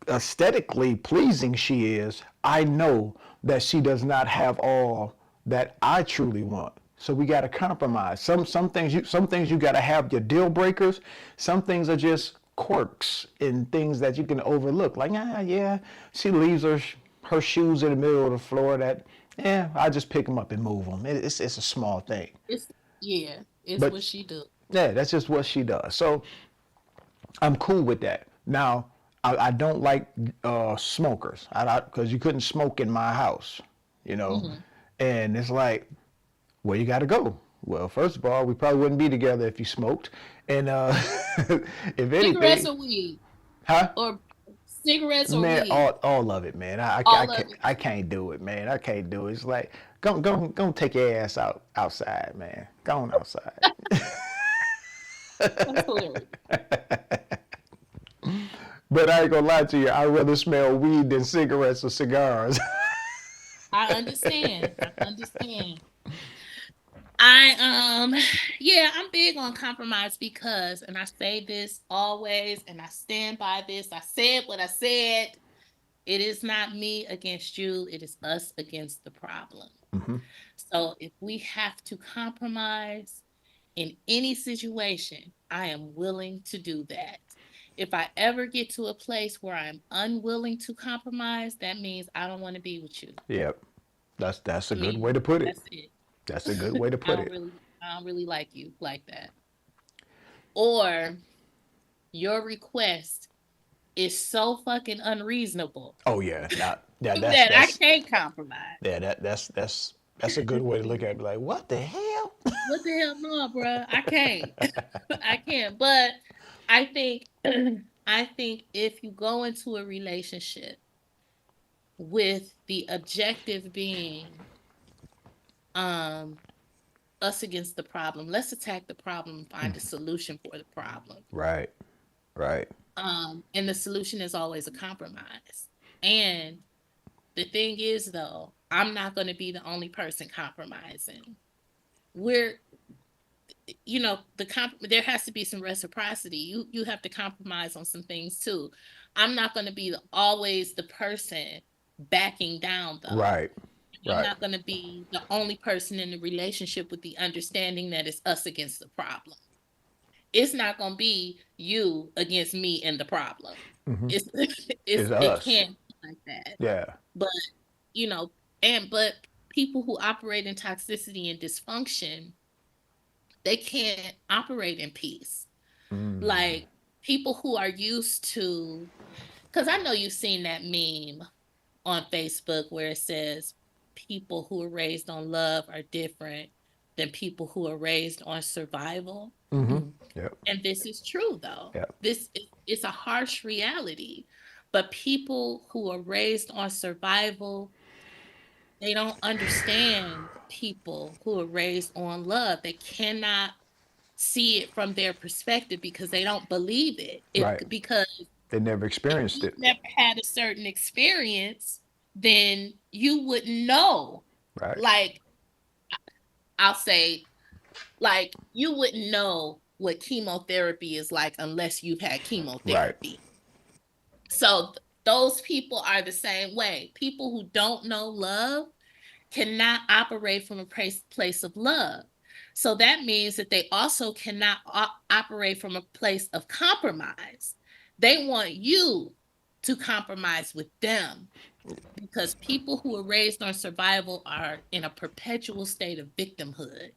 aesthetically pleasing she is, I know that she does not have all that I truly want. So we got to compromise. Some things you got to have your deal breakers. Some things are just quirks and things that you can overlook. Like, yeah, she leaves her shoes in the middle of the floor. That, yeah, I just pick them up and move them. It's a small thing, It's yeah, it's but what she do. yeah, that's just what she does. So I'm cool with that. Now, I don't like smokers. Because you couldn't smoke in my house, you know, Hmm. and it's like, where you got to go? Well, first of all, we probably wouldn't be together if you smoked, and if Cigarettes anything, or weed, huh? or cigarettes or Man, weed, all of it, man. I all of can't it. I can't do it, man. I can't do it. It's like go take your ass outside, man. Go on outside. That's hilarious. But I ain't gonna lie to you. I'd rather smell weed than cigarettes or cigars. I understand. I understand. I yeah, I'm big on compromise because, and I say this always, and I stand by this. I said what I said. It is not me against you, it is us against the problem. So if we have to compromise in any situation, I am willing to do that. If I ever get to a place where I'm unwilling to compromise, that means I don't want to be with you. Yep, that's a I good way mean, to put it. that's it. That's a good way to put it. I don't really like you like that. Or your request is so fucking unreasonable Oh yeah, not yeah. That's that I that's can't compromise. yeah. That's a good way to look at it. Be like, what the hell? What the hell, no, bro? I can't. I can't. But I think, I think if you go into a relationship with the objective being, um, us against the problem, let's attack the problem and find a solution for the problem. Right, right. And the solution is always a compromise. And the thing is, though, I'm not going to be the only person compromising. We're, there has to be some reciprocity. You have to compromise on some things too. I'm not going to be always the person backing down, though. Right, I'm right. not going to be the only person in the relationship with the understanding that it's us against the problem. It's not going to be you against me and the problem. It's It's it us. can't be like that. Yeah. But you know, but people who operate in toxicity and dysfunction, they can't operate in peace. Like people who are used to, because I know you've seen that meme on Facebook where it says people who are raised on love are different than people who are raised on survival. Yep. And this is true, though. Yep. It's a harsh reality. But people who are raised on survival, they don't understand people who are raised on love. They cannot see it from their perspective because they don't believe it. Right. Because They never if experienced you've it. never had a certain experience, then you wouldn't know. Right. Like, I'll say, like, you wouldn't know what chemotherapy is like unless you've had Right. chemotherapy. So those people are the same way. People who don't know love cannot operate from a place of love. So that means that they also cannot operate from a place of compromise. They want you to compromise with them because people who are raised on survival are in a perpetual state of victimhood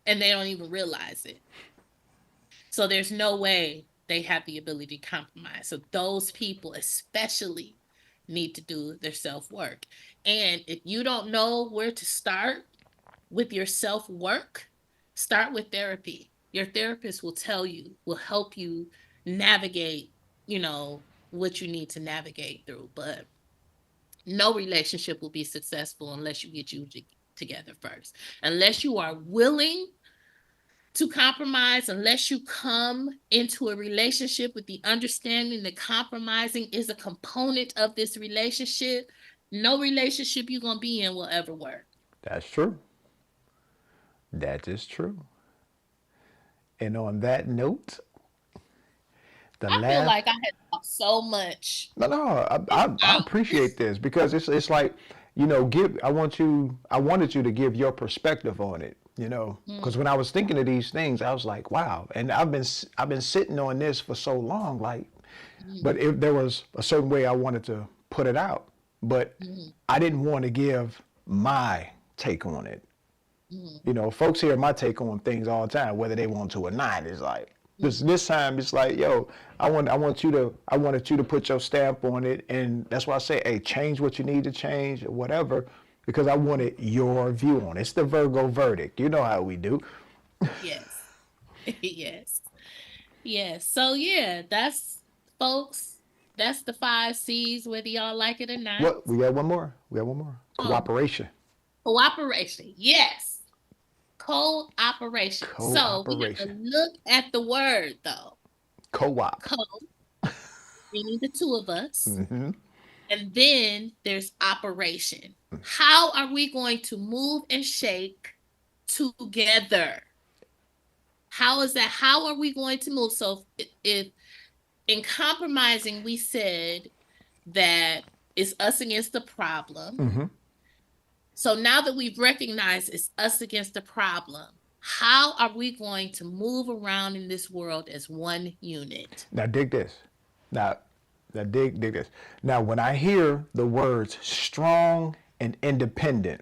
and they don't even realize it. So there's no way they have the ability to compromise. So those people especially need to do their self-work. And if you don't know where to start with your self-work, start with therapy. Your therapist will tell you, will help you navigate, what you need to navigate through. But no relationship will be successful unless you get you together first. Unless you are willing to compromise, unless you come into a relationship with the understanding that compromising is a component of this relationship, no relationship you're going to be in will ever work. That's true. That is true. And on that note, the I feel last. like I had talked so much No, no, this I out. appreciate this because it's like, give. I wanted you to give your perspective on it. Because Mm, when I was thinking of these things, I was like, wow. And I've been sitting on this for so long, like, but mm, if there was a certain way I wanted to put it out, but mm, I didn't want to give my take on it. mm, Folks hear my take on things all the time, whether they want to or not. It's like this mm. this time it's like, yo, I wanted you to put your stamp on it, and that's why I say, hey, change what you need to change or whatever, because I wanted your view on it. It's the Virgo verdict. You know how we do. Yes. Yes. Yes. So yeah, that's folks, that's the 5 C's, whether y'all like it or not. What we got one more. We got one more. Oh, Cooperation. cooperation. Yes. Cooperation. So we have to Cooperation. look at the word though. Co-op. Co, meaning the two of us. Mm-hmm. And then there's operation. How are we going to move and shake together? How is that? How are we going to move? So if in compromising, we said that it's us against the problem. Mm-hmm. So now that we've recognized it's us against the problem, how are we going to move around in this world as one unit? Now dig this. Now, dig this. Now, when I hear the words strong and independent,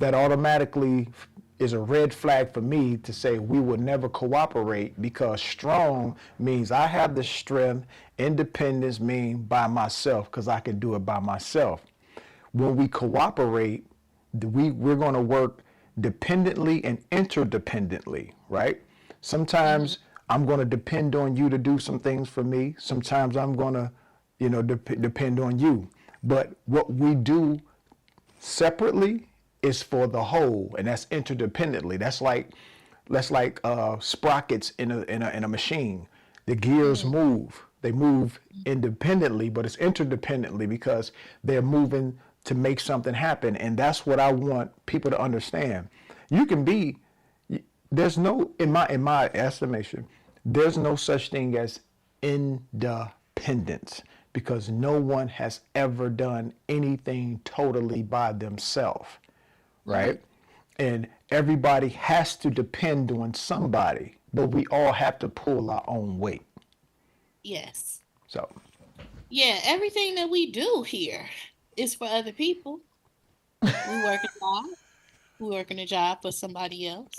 that automatically is a red flag for me to say we will never cooperate because strong means I have the strength. Independence means by myself because I can do it by myself. When we cooperate, we're going to work dependently and interdependently, right? Mhm. Sometimes I'm going to depend on you to do some things for me. Sometimes I'm going to, depend on you. But what we do separately is for the whole, and that's interdependently. That's like sprockets in a machine. The gears Mhm. move. They move independently, but it's interdependently because they're moving to make something happen. And that's what I want people to understand. You can be there's no in my estimation, there's no such thing as independence because no one has ever done anything totally by themselves, Mhm. right? And everybody has to depend on somebody, but we all have to pull our own weight. Yes. So, Yeah, everything that we do here is for other people. We work a job. We working a job for somebody else,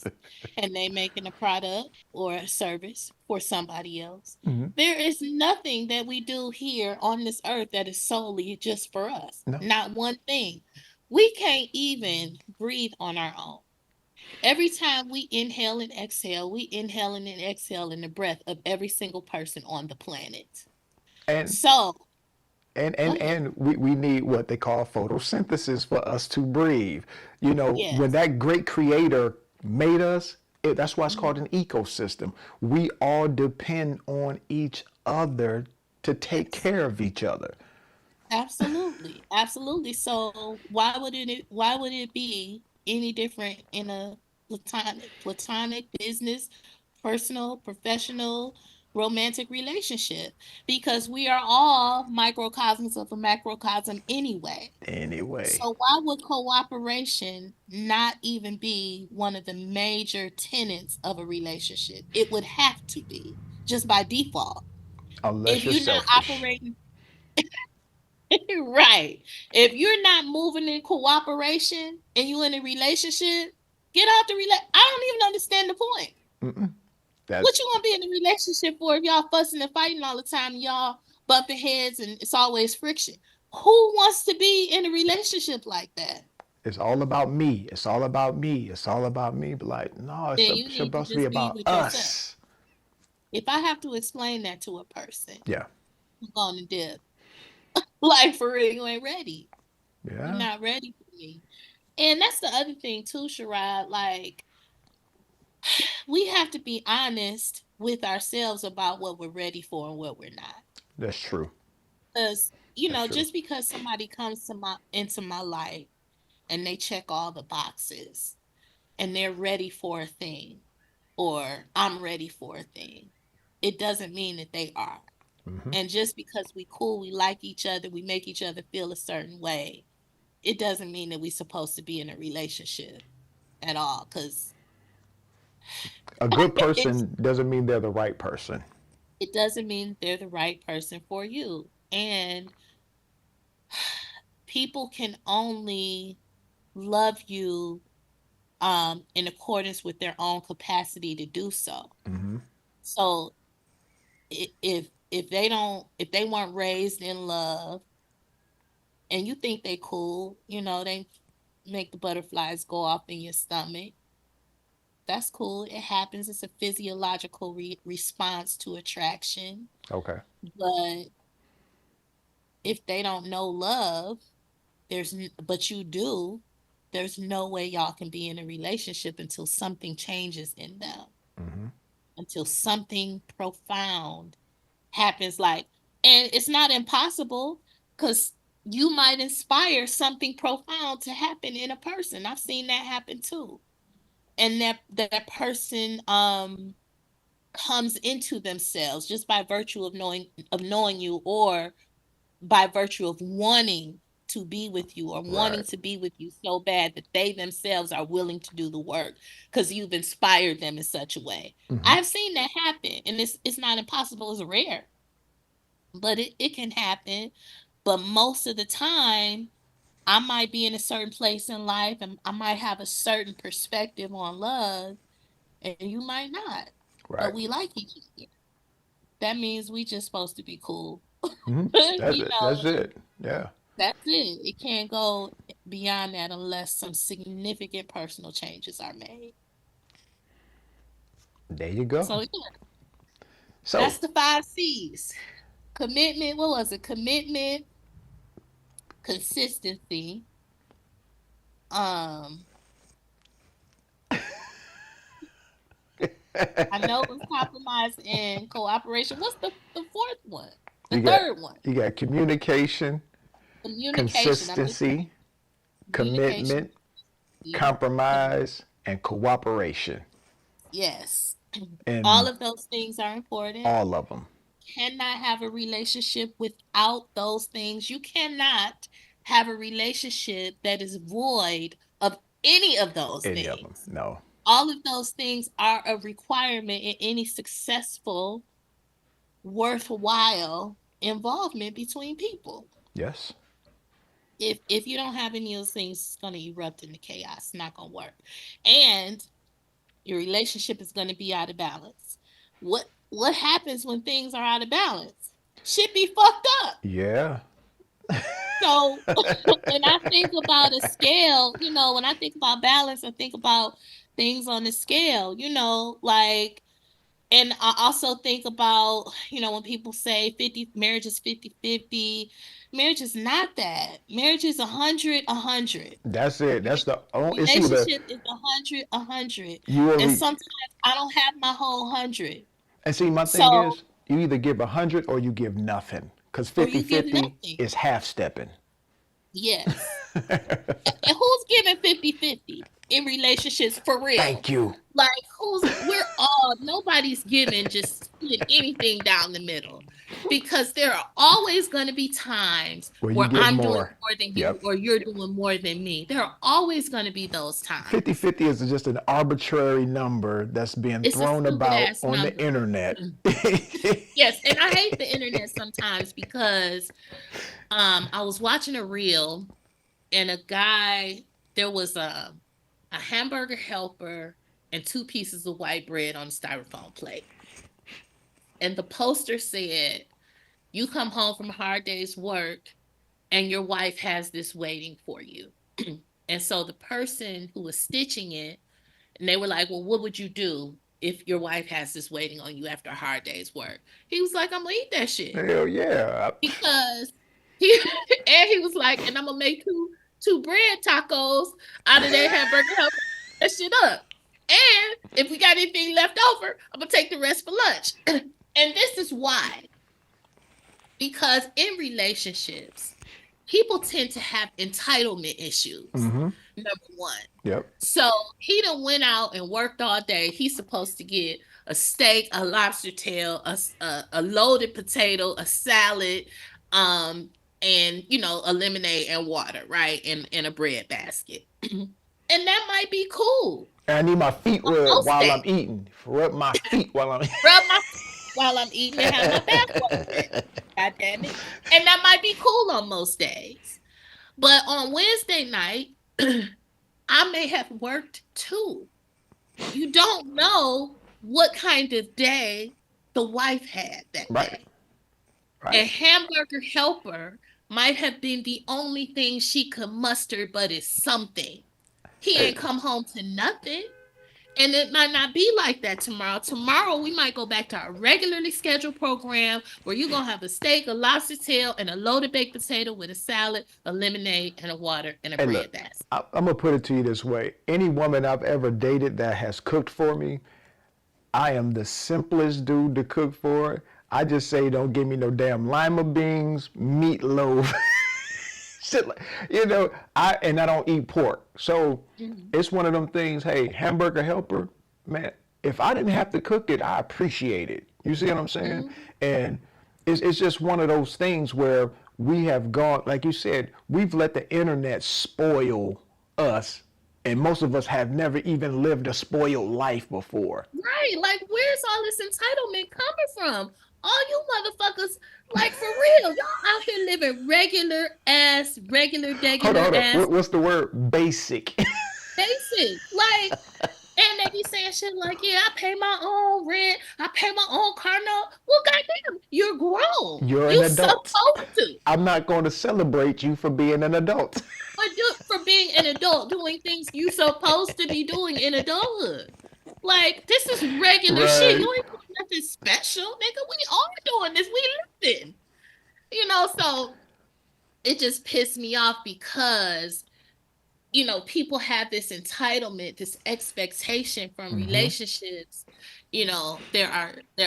and they making a product or a service for somebody else. There is nothing that we do here on this earth that is solely just for us. no, Not one thing. We can't even breathe on our own. Every time we inhale and exhale, we inhale and exhale in the breath of every single person on the planet. And So, and go and ahead. and we need what they call photosynthesis for us to breathe. You know, when Yes. that great creator made us, that's why it's Mhm. called an ecosystem. We all depend on each other to take Yes. care of each other. Absolutely. Absolutely. So why would it be any different in a platonic business, personal, professional, romantic relationship? Because we are all microcosms of a macrocosm anyway. Anyway, So why would cooperation not even be one of the major tenets of a relationship? It would have to be just by default. If unless you're you're not selfish. operating right, if you're not moving in cooperation and you in a relationship, get out the I don't even understand the point. That What you want to be in a relationship for if y'all fussing and fighting all the time, y'all bumping heads and it's always friction? Who wants to be in a relationship like that? it's all about me. It's all about me. It's all about me. But like, no, Then you it's need to supposed to be just be about with yourself. us. If I have to explain that to a person, Yeah. I'm going to dip. Like for real, you ain't ready. You're Yeah. not ready for me. And that's the other thing too, Sherrod. Like we have to be honest with ourselves about what we're ready for and what we're not. That's true. Because, That's true. just because somebody comes to my into my life and they check all the boxes and they're ready for a thing or I'm ready for a thing, it doesn't mean that they are. And just because we cool, we like each other, we make each other feel a certain way, it doesn't mean that we're supposed to be in a relationship at all. Because A good it's person doesn't mean they're the right person. it doesn't mean they're the right person for you. And people can only love you in accordance with their own capacity to do so. So if they don't if they weren't raised in love and you think they cool, they make the butterflies go off in your stomach. That's cool. It happens. It's a physiological response to attraction. Okay. But if they don't know love, but you do, there's no way y'all can be in a relationship until something changes in them, until something profound happens. And it's not impossible because you might inspire something profound to happen in a person. I've seen that happen too. And that person comes into themselves just by virtue of knowing you, or by virtue of wanting to be with you, or wanting Right. to be with you so bad that they themselves are willing to do the work because you've inspired them in such a way. I've seen that happen, and it's not impossible, it's rare, but it can happen. But most of the time, I might be in a certain place in life and I might have a certain perspective on love, and you might not. But Right. we like each other. That means we just supposed to be cool. That's it. That's And it. Yeah. that's it. It can't go beyond that unless some significant personal changes are made. There you go. So yeah, So that's the 5 C's. Commitment, what was it? Commitment, consistency, um, I know it was compromise and cooperation. What's the fourth one? The you got third one? you got communication, Communication. I missed that. consistency, Communication. commitment, compromise, and cooperation. Yes. All And of those things are important. all of them. Cannot have a relationship without those things. You cannot have a relationship that is void of any of those Any of them. things. No. All of those things are a requirement in any successful, worthwhile involvement between people. Yes. If you don't have any of those things, it's going to erupt into chaos. It's not going to work. And your relationship is going to be out of balance. What happens when things are out of balance? Shit be fucked up. Yeah. So when I think about a scale, when I think about balance, I think about things on the scale, like, and I also think about, when people say 50, marriage is 50-50, marriage is not that. Marriage is 100-100. That's it. That's the only. It's either Relationship is 100-100. you And already. sometimes I don't have my whole 100. And see, my thing So, is, you either give 100 or you give nothing. Because or 50 you give 50 nothing. is half stepping. Yes. And who's giving 50-50 in relationships for real? Thank you. Like, nobody's giving just split anything down the middle, because there are always going to be times Well, you where get I'm doing more. more than you Yep. or you're doing more than me. There are always going to be those 50 times. 50 is just an arbitrary number that's being It's a thrown stupid about ass on the number. internet. Yes, and I hate the internet sometimes because I was watching a reel, and a guy, there was a hamburger helper and two pieces of white bread on a styrofoam plate. And the poster said, "You come home from a hard day's work and your wife has this waiting for you." And so the person who was stitching it, and they were like, "Well, what would you do if your wife has this waiting on you after a hard day's work?" He was like, "I'm gonna eat that shit." Hell yeah. Because he and he was like, "And I'm gonna make two bread tacos out of that hamburger helper, that shit up. And if we got anything left over, I'm gonna take the rest for lunch." And this is why. Because in relationships, people tend to have entitlement issues. Mm-hmm. Number one. Yep. So he done went out and worked all day. He's supposed to get a steak, a lobster tail, a loaded potato, a salad, um, and a lemonade and water, right? In a bread basket. And that might be cool And I need my feet on rubbed most while I'm days. eating. Rub my feet while I'm Rub my while I'm eating and have my back ready. God damn it. And that might be cool on most days. But on Wednesday night, I may have worked too. You don't know what kind of day the wife had that Right. day. Right. A hamburger helper might have been the only thing she could muster, but it's something. He Hey, ain't come home to nothing. And it might not be like that tomorrow. Tomorrow, we might go back to our regularly scheduled program where you're going to have a steak, a lobster tail, and a loaded baked potato with a salad, a lemonade, and a water, and a hey, bread look, basket. I'm gonna put it to you this way: any woman I've ever dated that has cooked for me, I am the simplest dude to cook for. I just say, don't give me no damn lima beans, meatloaf, shit like, I don't eat pork. So Mhm. it's one of them things. Hey, hamburger helper, man. If I didn't have to cook it, I appreciate it. You see what I'm saying? Mhm. And it's just one of those things where we have gone, like you said, we've let the internet spoil us, and most of us have never even lived a spoiled life before. Right. Like, where's all this entitlement coming from? All you motherfuckers, like, for real, y'all out here living regular, Hold on, degular hold on. ass What's the word? Basic. basic. Like, and they be saying shit like, "Yeah, I pay my own rent, I pay my own car note." Well, goddamn, you're grown. You're an You adult. supposed to. I'm not going to celebrate you for being an adult. For being an adult, doing things you supposed to be doing in adulthood. Like, this is regular shit. Right. You ain't doing nothing special, nigga. We all doing this. We living. So it just pissed me off because people have this entitlement, this expectation from Mm-hmm. relationships. There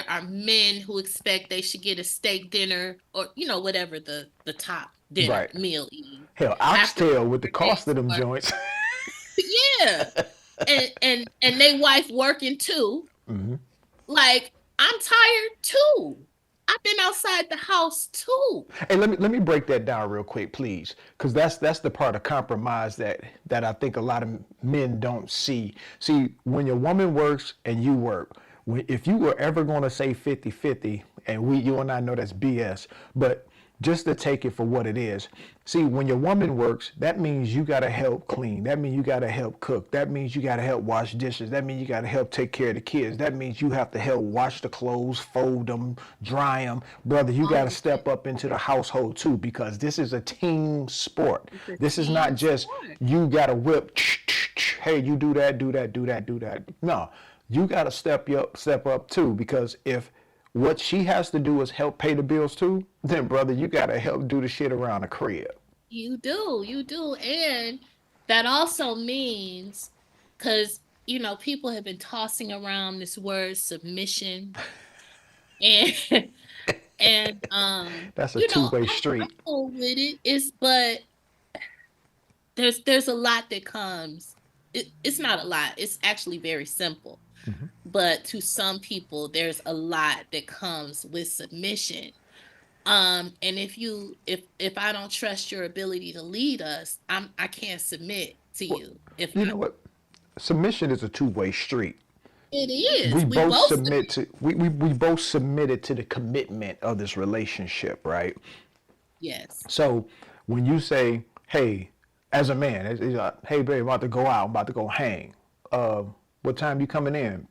are men who expect they should get a steak dinner, or whatever the top dinner Right. meal is Hell, after a oxtail with the hard cost of day's them work. joints. Yeah. And they wife working too. Mm-hmm. Like, I'm tired too. I've been outside the house too. Hey, let me break that down real quick, please, because that's the part of compromise that I think a lot of men don't see. See, when your woman works and you work, if you were ever going to say 50-50, and you and I know that's BS, but just to take it for what it is. See, when your woman works, that means you got to help clean. That means you got to help cook. That means you got to help wash dishes. That means you got to help take care of the kids. That means you have to help wash the clothes, fold them, dry them. Brother, you got All to of that. step up into the household too, because this is a team sport. It's a This is not team just sport. you got to whip, hey, you do that, do that, do that, do that. No, you got to step up too, because if what she has to do is help pay the bills too, then brother, you gotta help do the shit around the crib. You do. And that also means, because, people have been tossing around this word submission, and That's a two-way I'm street. cool with it. But there's a lot that comes. It's not a lot. It's actually very simple. But to some people, there's a lot that comes with submission. And if I don't trust your ability to lead us, I can't submit to Well, you. If you I know what? Submission is a two-way street. It We is. We both both submit to we both submitted to the commitment of this relationship, right? yes. So when you say, "Hey," as a man, "Hey, babe, I'm about to go out. I'm about to go hang. Uh, what time you coming in?"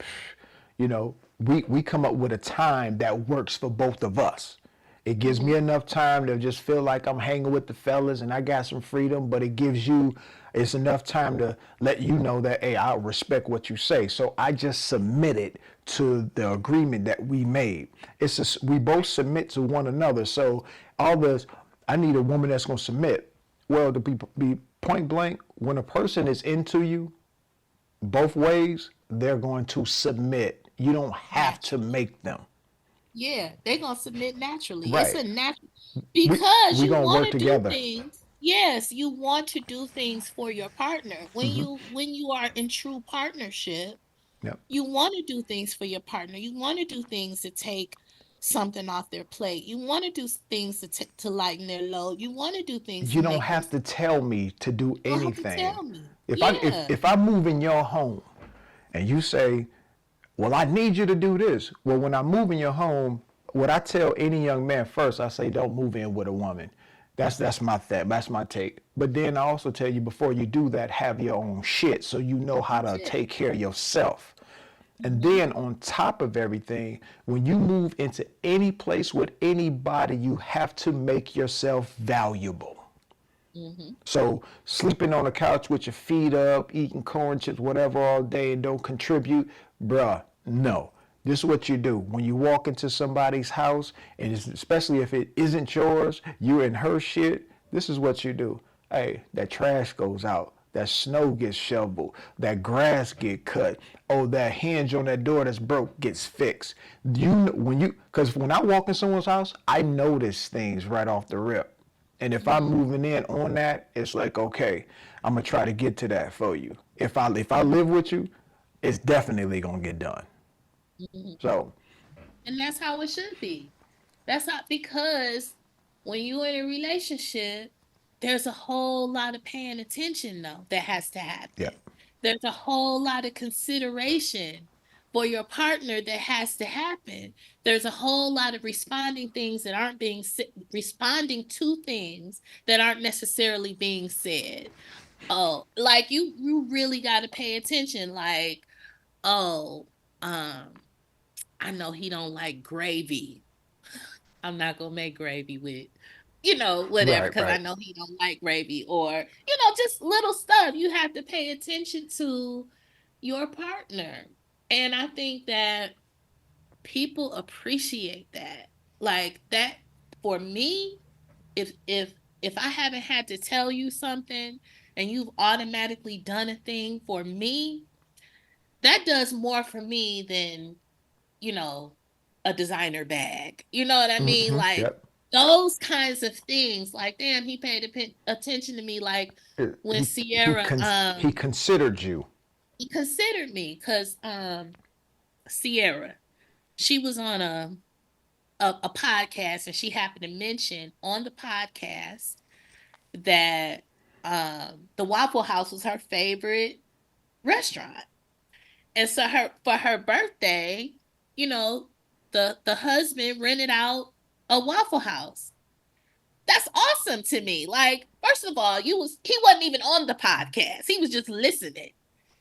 You know, we come up with a time that works for both of us. It gives Hmm. me enough time to just feel like I'm hanging with the fellas and I got some freedom, but it gives you, it's enough time to let you know that, hey, I respect what you say. So I just submitted to the agreement that we made. We both submit to one another. So all this, I need a woman that's going to submit. Well, to be point blank, when a person is into you, both ways, they're going to submit. You don't have to Naturally. make them. Yeah, they're gonna submit naturally. It's Right. a natural, We because we you gonna want work to do together. things. Yes, you want to do things for your partner. When Hmm. you are in true partnership, Yep. you want to do things for your partner. You want to do things to take something off their plate. You want to do things to lighten their load. You want to do things You to don't make them. have to tell me to do You don't have to anything. tell me. If I if Yeah. if I move in your home and you say, well, I need you to do this. Well, when I move in your home, what I tell any young man first, I say, don't move in with a woman. That's my take. But then I also tell you, before you do that, have your own shit so you know how That's to it. take care of yourself. And Hmm. then on top of everything, when you move into any place with anybody, you have to make yourself valuable. Hmm. So sleeping on the couch with your feet up, eating corn chips, whatever all day and don't contribute, bruh, no. This is what you do. When you walk into somebody's house, and especially if it isn't yours, you're in her shit, this is what you do. Hey, that trash goes out. That snow gets shoveled. That grass get cut. Oh, that hinge on that door that's broke gets fixed. Because when I walk in someone's house, I notice things right off the rip. And if I'm Hmm. moving in on that, it's like, okay, I'm gonna try to get to that for you. If I live with you, it's definitely gonna get done. Hmm. So, And that's how it should be. That's not, because when you're in a relationship, there's a whole lot of paying attention though that has to yeah. happen. There's a whole lot of consideration for your partner that has to happen. There's a whole lot of responding to things that aren't necessarily being said. Oh, like you really got to pay attention. Like, oh, I know he don't like gravy. I'm not gonna make gravy with, whatever, Right, because I right. know he don't like gravy, or just little stuff. You have to pay attention to your partner, and I think that people appreciate that. Like that, for me, if I haven't had to tell you something and you've automatically done a thing for me, that does more for me than, you know, a designer bag. You know what I mean? Mm-hmm. Like Yep. those kinds of things. Like, damn, he paid attention to me. Like when Sierra, He considered you. he considered me, because Sierra, she was on a podcast, and she happened to mention on the podcast that the Waffle House was her favorite restaurant. And so for her birthday, you know, the husband rented out a Waffle House. that's awesome to me. Like, first of all, he wasn't even on the podcast. He was just listening.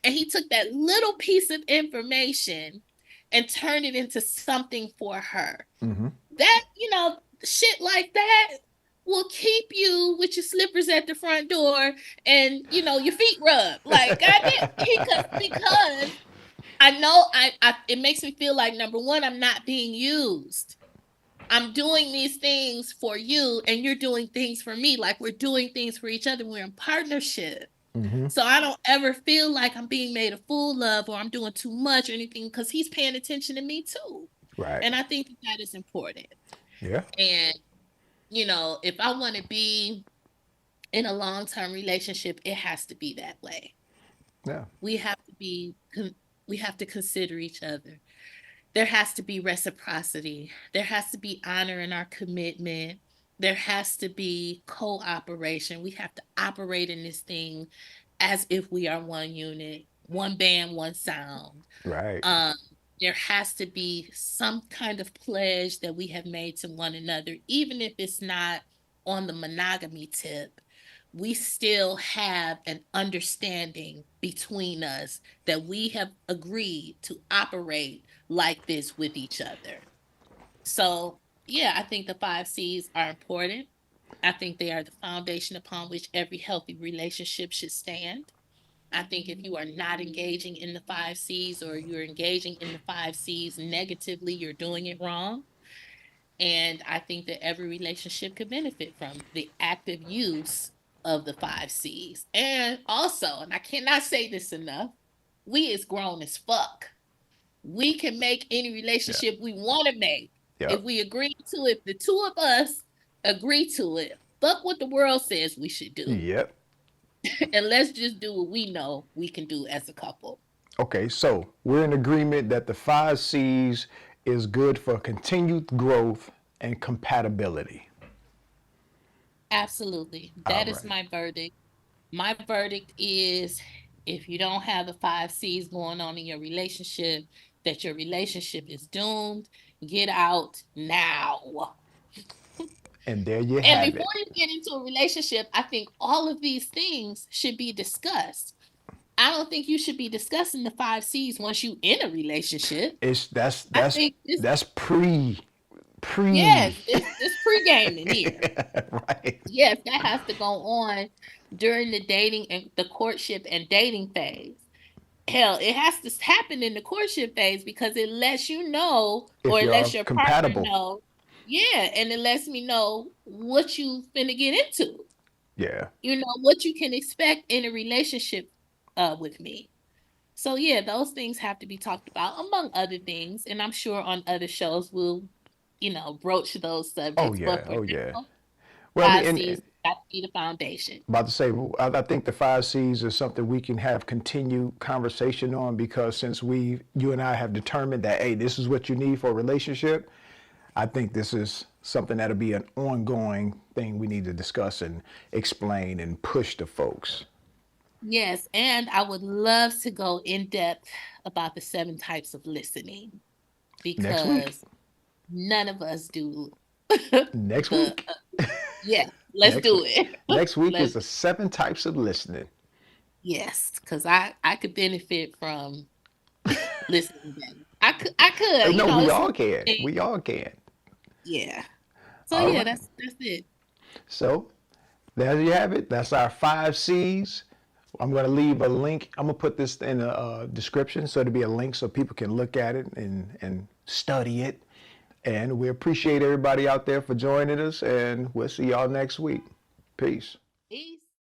And he took that little piece of information and turned it into something for her. Mm-hmm. That, shit like that will keep you with your slippers at the front door and, your feet rubbed. Like, goddamn, because I know it makes me feel like, number one, I'm not being used. I'm doing these things for you and you're doing things for me. Like, we're doing things for each other. We're in partnership. Mm-hmm. So I don't ever feel like I'm being made a fool of or I'm doing too much or anything, because he's paying attention to me too. Right. And I think that is important. Yeah. And, if I want to be in a long-term relationship, it has to be that way. Yeah. We have to we have to consider each other. There has to be reciprocity. There has to be honor in our commitment. There has to be cooperation. We have to operate in this thing as if we are one unit, one band, one sound. Right. Um, there has to be some kind of pledge that we have made to one another, even if it's not on the monogamy tip. We still have an understanding between us that we have agreed to operate like this with each other. So, yeah, I think the 5 C's are important. I think they are the foundation upon which every healthy relationship should stand. I think if you are not engaging in the 5 C's, or you're engaging in the 5 C's negatively, you're doing it wrong. And I think that every relationship could benefit from the active use of the 5 C's. And also, and I cannot say this enough, we is grown as fuck. We can make any Yeah. relationship we want to make if Yep. we agree to it. If the two of us agree to it, fuck what the world says we should do. Yep. And let's just do what we know we can do as a couple. Okay, so we're in agreement that the 5 C's is good for continued growth and compatibility. Absolutely. All That is right. my verdict. My verdict is, if you don't have the 5 C's going on in your relationship, that your relationship is doomed. Get out now. And there you And have before it. you get into a relationship, I think all of these things should be discussed. I don't think you should be discussing the 5 C's once you in a relationship. It's I think this, that's pre yes, this pre-gaming here. right. Yes, that has to go on during the dating and the courtship and dating phase. Hell, it has to happen in the courtship phase, because it lets you know, or If it lets you're your partner compatible. know. Yeah, and it lets me know what you finna get into. Yeah. What you can expect in a relationship with me. So yeah, those things have to be talked about, among other things, and I'm sure on other shows we'll, broach those Oh subjects. But yeah. for Oh yeah. now, Well, I mean, five C's and got to be the foundation. about to say, I think the 5 C's is something we can have continued conversation on, because since you and I have determined that, hey, this is what you need for a relationship, I think this is something that'll be an ongoing thing we need to discuss and explain and push to folks. Yes, and I would love to go in depth about the 7 types of listening, Next week. because none of us do Next the week. yeah, let's Next do week. it. Next week is Let's the 7 types of listening. Yes, because I could benefit from listening better. I could, No, we it's a all can. thing. We all can. Yeah. So All yeah, right. that's it. So there you have it. That's our 5 C's. I'm going to leave a link. I'm going to put this in the description so it'll be a link so people can look at it and study it. And we appreciate everybody out there for joining us, and we'll see y'all next week. Peace. Peace.